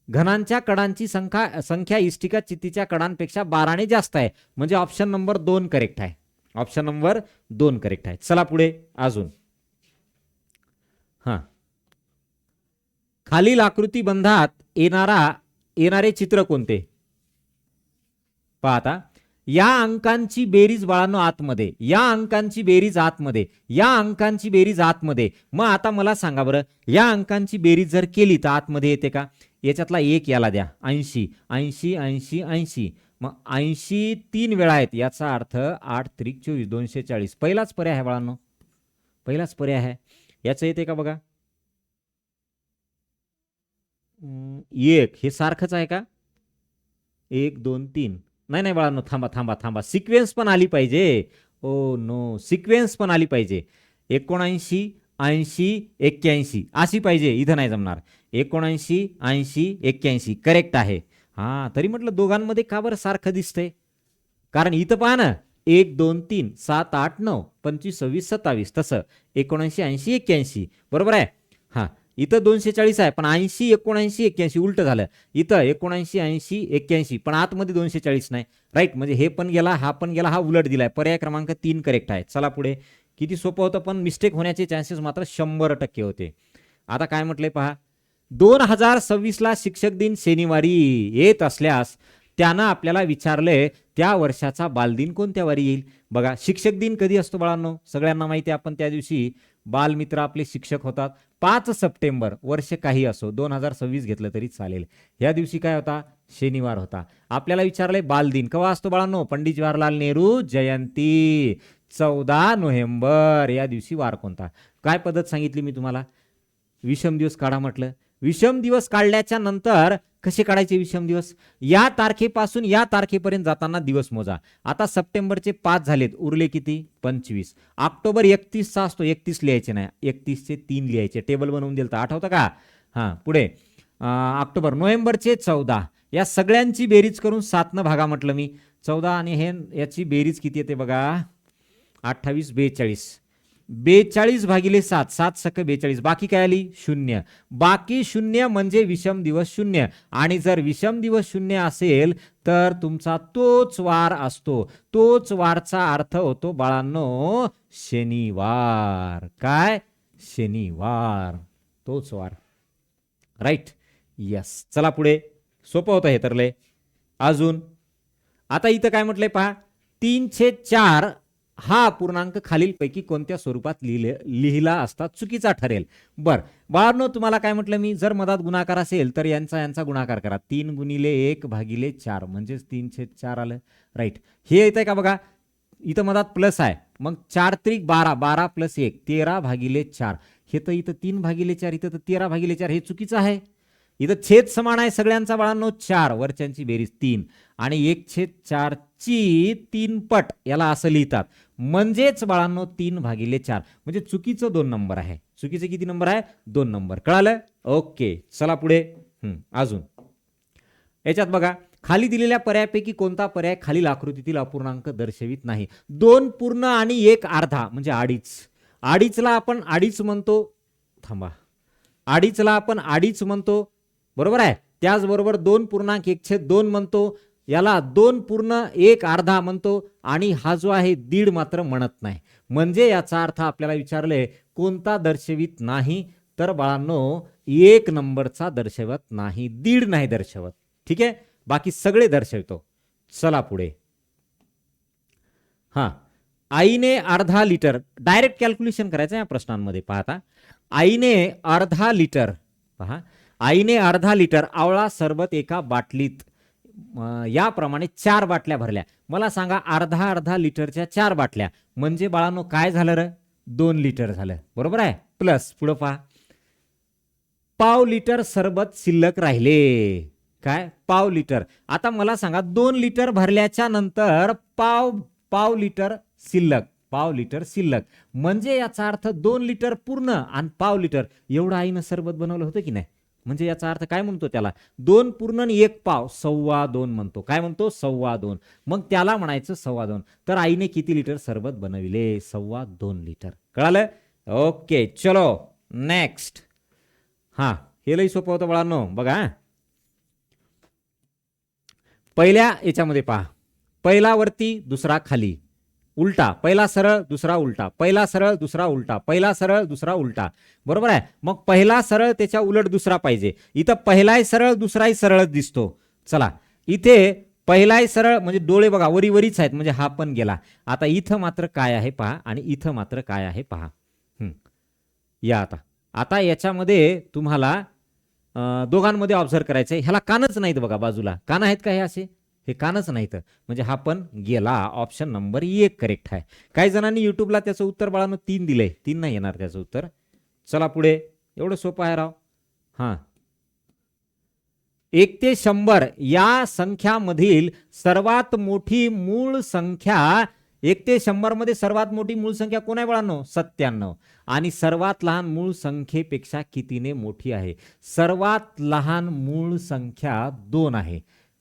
घनांच्या कडांची संख्या इष्टिका चित्तीच्या कडांपेक्षा 12 ने जास्त आहे, म्हणजे ऑप्शन नंबर 2 करेक्ट आहे. ऑप्शन नंबर 2 करेक्ट आहे. चला पुढे अजून. खालील आकृती बंधात येणारे चित्र कोणते? पाहता, या अंकांची बेरीज बाळांनो आतमध्ये, या अंकांची बेरीज आतमध्ये, या अंकांची बेरीज आतमध्ये. मग आता मला सांगा बरं, या अंकांची बेरीज जर केली तर आतमध्ये येते का? याच्यातला एक याला द्या, 80 80 80 80, मग 80 3 वेळा आहेत, याचा अर्थ 8 त्रिक 24, 240. पहिलाच पर्याय आहे बाळांनो, पहिलाच पर्याय आहे. याचं येते का बघा? एक, हे सारखंच आहे का? 1 2 3, नाही बाळांनो, थांबा, सिक्वेन्स पण आली पाहिजे. ओ नो, सिक्वेन्स पण आली पाहिजे. 79 80 81 अशी पाहिजे, इथं नाही जमणार. 79 80 81 करेक्ट आहे. तरी म्हटलं दोघांमध्ये का बरं सारखं दिसतंय? कारण इथं पहा ना, 1 2 3 7 8 9 25 26 27, तसं 79 80 81 बरोबर आहे. इथं 240 आहे, पण 80 79 81 उलट झालं. इथं 79 80 81, पण आतमध्ये 240 नाही. राईट, म्हणजे हे पण गेला, हा पण गेला, हा उलट दिलाय. पर्याय क्रमांक 3 करेक्ट आहे. चला पुढे. किती सोपं होतं, पण मिस्टेक होण्याचे चान्सेस मात्र 100% होते. आता काय म्हटलंय पहा, 2026 ला शिक्षक दिन शनिवारी येत असल्यास त्यानं आपल्याला विचारलंय त्या वर्षाचा बालदिन कोणत्या वारी येईल. बघा, शिक्षक दिन कधी असतो बाळांनो? सगळ्यांना माहिती आहे, आपण त्या दिवशी बालमित्र आपले शिक्षक होतात. 5 सप्टेंबर, वर्ष काही असो, 2026 घेतलं तरी चालेल. या दिवशी काय होता? शनिवार होता. आपल्याला विचारलंय बालदिन केव्हा असतो बाळांनो? पंडित जवाहरलाल नेहरू जयंती 14 नोव्हेंबर, या दिवशी वार कोणता? काय पद्धत सांगितली मी तुम्हाला? विषम दिवस काढा म्हटलं. विषम दिवस काढल्याच्या नंतर कसे काढायचे विषम दिवस? या तारखेपासून या तारखेपर्यंत जाताना दिवस मोजा. आता सप्टेंबरचे 5 झालेत, उरले किती? 25. ऑक्टोबर 31 चा असतो, 31 लिहायचे नाही, 31 चे 3 लिहायचे. टेबल बनवून दिलं, आठवतं का? पुढे ऑक्टोबर. नोव्हेंबरचे 14. या सगळ्यांची बेरीज करून 7 न भागा म्हटलं मी. 14 आणि हे याची बेरीज किती येते बघा? 28 42. 42 भागिले 7, 7 सक 42, बाकी काय आली? 0. बाकी 0 म्हणजे विषम दिवस 0. आणि जर विषम दिवस 0 असेल तर तुमचा तोच वार असतो. तोच वारचा अर्थ होतो बाळांनो शनिवार. काय? शनिवार, तोच वार. Right, yes. चला पुढे. सोपं होतं हे तर लय. अजून आता इथं काय म्हटलंय पहा, 3/4 हा पूर्णांक खालीलपैकी कोणत्या स्वरूपात लिहिला असता चुकीचा ठरेल? बर बाळांनो, तुम्हाला काय म्हटलं मी, जर मधात गुणाकार असेल तर यांचा गुणाकार करा. 3 × 1 / 4 म्हणजेच 3/4 आलं. राईट, हे येत आहे का बघा? इथं मधात प्लस आहे, मग 4 त्रिक 12, 12 प्लस 1 13/4. हे तर इथं 3/4, इथं तर 13/4. हे चुकीचं आहे. इथं छेद समान आहे सगळ्यांचा बाळांनो, 4 वरच्यांची बेरीज 3 आणि 1/4 ची 3 पट याला असं लिहितात. म्हणजेच बाळांनो 3/4 म्हणजे चुकीचं 2 नंबर आहे. चुकीचं किती नंबर आहे? 2 नंबर. कळालं? ओके, चला पुढे. अजून याच्यात बघा, खाली दिलेल्या पर्यायापैकी कोणता पर्याय खालील आकृतीतील अपूर्णांक दर्शवित नाही? 2 पूर्ण आणि 1 अर्धा म्हणजे अडीच. अडीचला आपण अडीच म्हणतो, थांबा, अडीचला आपण अडीच म्हणतो, बरोबर आहे. त्याचबरोबर 2.1/2 म्हणतो, याला 2 पूर्ण 1 अर्धा म्हणतो आणि हा जो आहे दीड मात्र म्हणत नाही. म्हणजे याचा अर्थ आपल्याला विचारले कोणता दर्शवित नाही, तर बाळांनो 1 नंबरचा दर्शवत नाही, दीड नाही दर्शवत. ठीक आहे, बाकी सगळे दर्शवतो. चला पुढे. हा, आईने अर्धा लिटर, डायरेक्ट कॅल्क्युलेशन करायचं या प्रश्नांमध्ये. पाहता, आईने अर्धा लिटर, पहा, आईने अर्धा लिटर आवळा सरबत एका बाटलीत याप्रमाणे 4 बाटल्या भरल्या. मला सांगा अर्धा अर्धा लिटरच्या 4 बाटल्या म्हणजे बाळांनो काय झालं रे? 2 लिटर झालं, बरोबर आहे. प्लस पुढे पहा, पाव लिटर सरबत शिल्लक राहिले. काय? पाव लिटर. आता मला सांगा 2 लिटर भरल्याच्या नंतर पाव लिटर शिल्लक, पाव लिटर शिल्लक म्हणजे याचा अर्थ 2 लिटर पूर्ण आणि पाव लिटर एवढं आईनं सरबत बनवलं होतं की नाही. म्हणजे याचा अर्थ काय म्हणतो त्याला? 2 पूर्ण आणि 1 पाव 2.25 म्हणतो. काय म्हणतो? 2.25. मग त्याला म्हणायचं 2.25. तर आईने किती लिटर सरबत बनविले? 2.25 लिटर. कळालं? ओके, चलो नेक्स्ट. हा, हे लई सोपं होतं बाळांनो. बघा, पहिल्या याच्यामध्ये पहा, पहिला वरती दुसरा खाली, उलटा, पहिला सरळ दुसरा उलटा, पहिला सरळ दुसरा उलटा, पहिला सरळ दुसरा उलटा, बरोबर आहे. मग पहिला सरळ त्याच्या उलट दुसरा पाहिजे. इथं पहिलाही सरळ दुसराही सरळ दिसतो. चला, इथे पहिलाही सरळ म्हणजे डोळे बघा वरी वरीच आहेत म्हणजे हा पण गेला. आता इथं मात्र काय आहे पहा आणि इथं मात्र काय आहे पहा. या आता आता याच्यामध्ये तुम्हाला दोघांमध्ये ऑब्झर्व करायचंय. ह्याला कानच नाहीत बघा, बाजूला कान आहेत का? हे असे हे कानच नाहीत म्हणजे हा पण गेला. ऑप्शन नंबर 1 करेक्ट आहे. काही जणांनी युट्यूबला त्याचं उत्तर बाळांनो 3 दिलंय, 3 नाही येणार त्याचं उत्तर. चला पुढे, एवढं सोपं आहे राव. हा, 1 ते 100 या संख्यामधील सर्वात मोठी मूळ संख्या, 1 ते 100 मध्ये सर्वात मोठी मूळ संख्या कोण आहे बाळांनो? 97. आणि सर्वात लहान मूळ संख्येपेक्षा कितीने मोठी आहे? सर्वात लहान मूळ संख्या 2 आहे,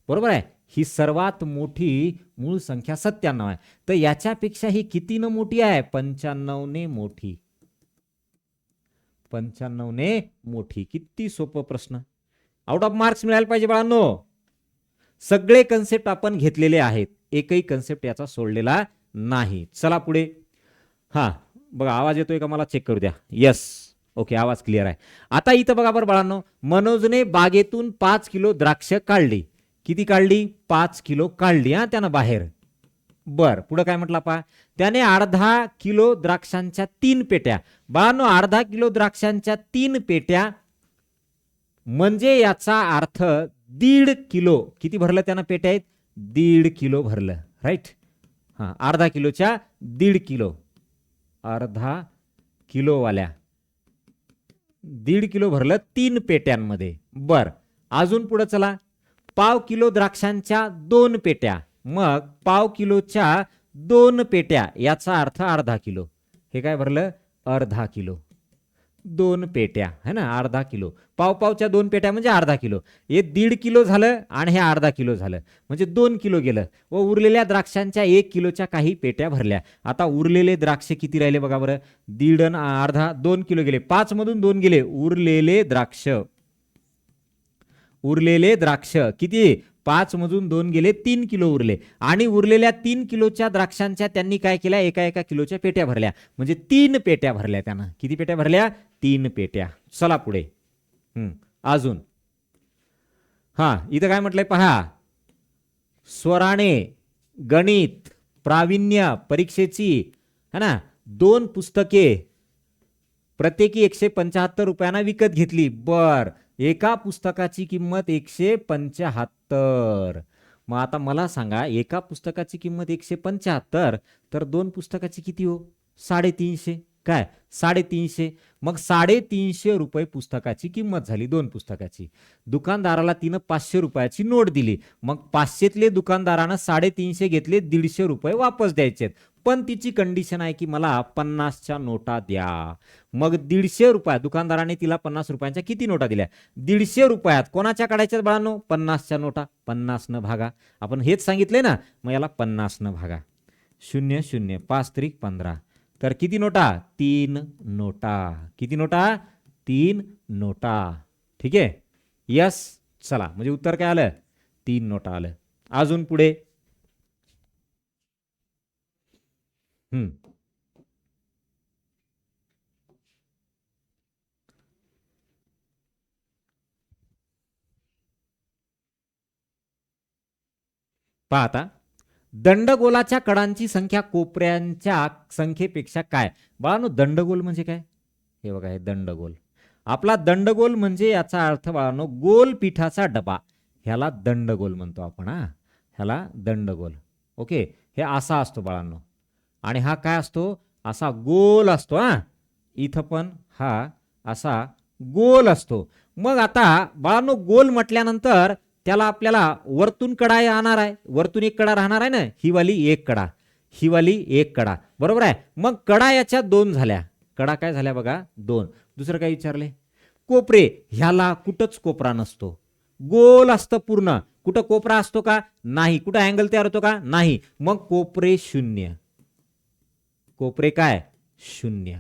बरोबर आहे. ही सर्वात मोठी मूळ संख्या 97 आहे. तर याच्यापेक्षा ही कितीने मोठी आहे? 95 ने मोठी. 95 ने मोठी. किती सोपं प्रश्न. आउट ऑफ मार्क्स मिळायला पाहिजे बाळांनो. सगळे कन्सेप्ट आपण घेतलेले आहेत, एकही कन्सेप्ट याचा सोडलेला नाही. चला पुढे. हा बघा, आवाज येतोय का मला चेक करू द्या. यस, ओके, आवाज क्लिअर आहे. आता इथं बघा बरं बाळांनो, मनोजने बागेतून 5 किलो द्राक्ष काढली. किती काढली? 5 किलो काढली हा त्यानं बाहेर. बर, पुढे काय म्हटलं पहा, त्याने अर्धा किलो द्राक्षांच्या 3 पेट्या. बाळांनो अर्धा किलो द्राक्षांच्या 3 पेट्या म्हणजे याचा अर्थ 1.5 किलो. किती भरलं त्यानं पेट्या आहेत? 1.5 किलो भरलं, राईट. हा, अर्धा किलोच्या 1.5 किलो, अर्धा किलोवाल्या 1.5 किलो भरलं 3 पेट्यांमध्ये. बर, अजून पुढे चला, पाव किलो द्राक्षांच्या 2 पेट्या. मग पाव किलोच्या 2 पेट्या याचा अर्थ अर्धा किलो. हे काय भरलं? अर्धा किलो. 2 पेट्या है ना, अर्धा किलो. पाव पावच्या 2 पेट्या म्हणजे अर्धा किलो. हे 1.5 किलो झालं आणि हे अर्धा किलो झालं म्हणजे 2 किलो गेलं. व उरलेल्या द्राक्षांच्या 1 किलोच्या काही पेट्या भरल्या. आता उरलेले द्राक्ष किती राहिले बघा बरं? 1.5 आणि अर्धा 2 किलो गेले, 5 मधून 2 गेले. उरलेले द्राक्ष किती? 5 मधून 2 गेले, 3 किलो उरले. आणि उरलेल्या 3 किलोच्या द्राक्षांच्या त्यांनी काय केल्या? एका किलोच्या पेट्या भरल्या म्हणजे 3 पेट्या भरल्या त्यानं. किती पेट्या भरल्या? 3 पेट्या. चला पुढे. अजून हा, इथं काय म्हटलंय पहा, स्वराने गणित प्रावीण्य परीक्षेची है ना 2 पुस्तके प्रत्येकी 175 रुपयांना विकत घेतली. बर, एका पुस्तकाची किंमत 175. मग आता मला सांगा, एका पुस्तकाची किंमत 175, तर 2 पुस्तकाची किती हो? 350. काय 350? मग 350 रुपये पुस्तकाची किंमत झाली 2 पुस्तकाची. दुकानदाराला तिनं 500 रुपयाची नोट दिली. मग 500तले दुकानदारानं 350 घेतले, 150 रुपये वापस द्यायचे. पण तिची कंडिशन आहे की मला 50च्या नोटा द्या. मग 150 रुपयात दुकानदाराने तिला 50 रुपयांच्या किती नोटा दिल्या? 150 रुपयात कोणाच्या काढायच्या बाळांनो? 50च्या नोटा. 50 न भागा. आपण हेच सांगितले ना, मग याला 50 न भागा. 0 0 5 त्रिक 15. तर किती नोटा? 3 नोटा. किती नोटा? 3 नोटा. ठीक आहे. यस. चला, म्हणजे उत्तर काय आलं? 3 नोटा आलं. अजून पुढे पहा आता, दंडगोलाच्या कडांची संख्या कोपऱ्यांच्या संख्येपेक्षा काय? बाळांनो, दंडगोल म्हणजे काय? हे बघा, हे दंडगोल. आपला दंडगोल म्हणजे याचा अर्थ बाळांनो गोल पिठाचा डबा. ह्याला दंडगोल म्हणतो आपण. ह्याला दंडगोल. ओके, हे असा असतो बाळांनो. आणि हा काय असतो? असा गोल असतो. इथं पण हा असा गोल असतो. मग आता बाळांनो, गोल म्हटल्यानंतर त्याला आपल्याला वरतून कडा येणार आहे. वरतून एक कडा राहणार आहे ना, ही वाली एक कडा, ही वाली एक कडा. बरोबर आहे. मग कडा याच्या 2 झाल्या. कडा काय झाल्या बघा? 2. दुसरं काय विचारले? कोपरे. ह्याला कुठंच कोपरा नसतो. गोल असतं पूर्ण. कुठं कोपरा असतो का? नाही. कुठं अँगल तयार होतो का? नाही. मग कोपरे 0. कोपरे काय? 0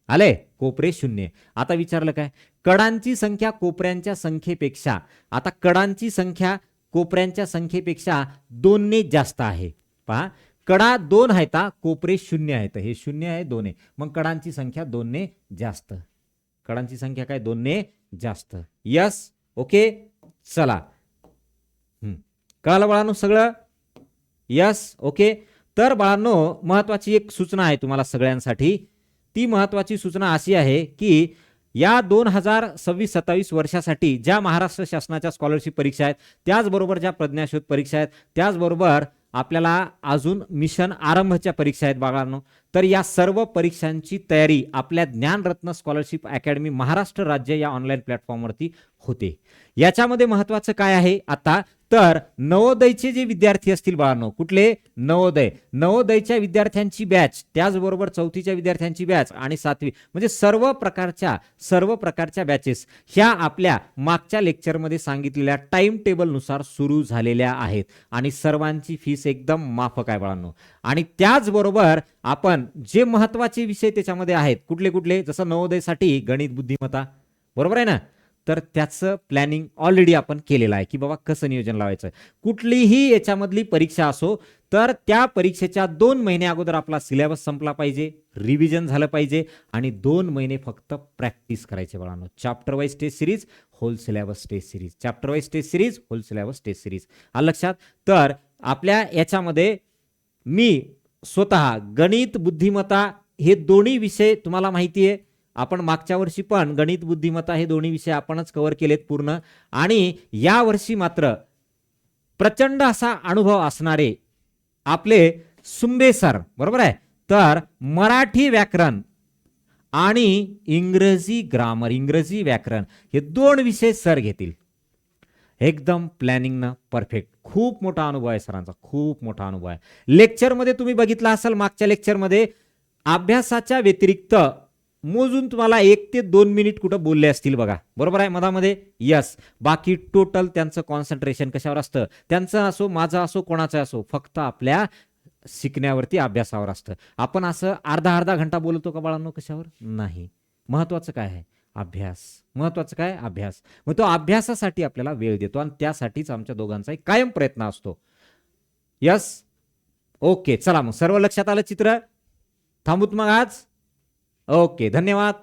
आले. कोपरे 0. आता विचारलं काय? कडांची संख्या कोपऱ्यांच्या संख्येपेक्षा. आता कडांची संख्या कोपऱ्यांच्या संख्येपेक्षा 2 ने जास्त आहे. पहा, कडा 2 आहेत, कोपरे 0 आहेत. हे 0 आहे, 2 आहे. मग कडांची संख्या 2 ने जास्त. कडांची संख्या काय? 2 ने जास्त. यस. ओके. चला, कळलं बाळांनो सगळं? यस. ओके. तर बाळांनो, महत्वाची एक सूचना आहे तुम्हाला सगळ्यांसाठी. ती महत्वाची सूचना अशी आहे की या 2026-27 वर्षासाठी ज्या महाराष्ट्र शासनाच्या स्कॉलरशिप परीक्षा आहेत, त्याचबरोबर ज्या प्रज्ञाशोध परीक्षा आहेत, त्याचबरोबर आपल्याला अजून मिशन आरंभच्या परीक्षा आहेत बाळांनो. तर या सर्व परीक्षांची तयारी आपल्या ज्ञानरत्न स्कॉलरशिप अकॅडमी महाराष्ट्र राज्य या ऑनलाईन प्लॅटफॉर्मवरती होते. याच्यामध्ये महत्वाचं काय आहे आता? तर नवोदयचे जे विद्यार्थी असतील बाळांनो, कुठले? नवोदय. नवोदयच्या विद्यार्थ्यांची बॅच, त्याचबरोबर 4थीच्या विद्यार्थ्यांची बॅच आणि 7वी, म्हणजे सर्व प्रकारच्या बॅचेस ह्या आपल्या मागच्या लेक्चरमध्ये सांगितलेल्या टाइम टेबलनुसार सुरू झालेल्या आहेत. आणि सर्वांची फीस एकदम माफक आहे बाळांनो. आणि त्याचबरोबर आपण जे महत्वाचे विषय त्याच्यामध्ये आहेत, कुठले कुठले? जसं नवोदयसाठी गणित बुद्धिमत्ता, बरोबर आहे ना, तर त्याचं प्लॅनिंग ऑलरेडी आपण केलेलं आहे की बाबा कसं नियोजन लावायचं. कुठलीही याच्यामधली परीक्षा असो, तर त्या परीक्षेच्या 2 महिने अगोदर आपला सिलेबस संपला पाहिजे, रिव्हिजन झालं पाहिजे आणि 2 महिने फक्त प्रॅक्टिस करायचे बाळांनो. Chapter wise test series, whole syllabus test series. Chapter wise test series, whole syllabus test series. आलं लक्षात? तर आपल्या याच्यामध्ये मी स्वतः गणित बुद्धिमत्ता हे दोन्ही विषय तुम्हाला माहिती आहे. आपण मागच्या वर्षी पण गणित बुद्धिमत्ता हे दोन्ही विषय आपणच कव्हर केलेत पूर्ण. आणि या वर्षी मात्र प्रचंड असा अनुभव असणारे आपले सुंबे सर, बरोबर आहे, तर मराठी व्याकरण आणि इंग्रजी ग्रामर, इंग्रजी व्याकरण हे 2 विषय सर घेतील. एकदम प्लॅनिंगनं परफेक्ट. खूप मोठा अनुभव आहे सरांचा, खूप मोठा अनुभव आहे. लेक्चरमध्ये तुम्ही बघितलं असाल, मागच्या लेक्चरमध्ये अभ्यासाच्या व्यतिरिक्त मोजून तुम्हाला 1 ते 2 मिनिट कुठं बोलले असतील बघा, बरोबर आहे, मधामध्ये. यस. बाकी टोटल त्यांचं कॉन्सन्ट्रेशन कशावर असतं? त्यांचं असो, माझं असो, कोणाचं असो, फक्त आपल्या शिकण्यावरती, अभ्यासावर असतं. आपण असं अर्धा घंटा बोलतो का बाळांनो? कशावर? नाही. महत्वाचं काय आहे? अभ्यास. महत्वाचं काय? अभ्यास. मग तो अभ्यासासाठी आपल्याला वेळ देतो आणि त्यासाठीच आमच्या दोघांचाही कायम प्रयत्न असतो. यस. ओके. चला, मग सर्व लक्षात आलं चित्र? थांबूत मग आज. ओके, धन्यवाद.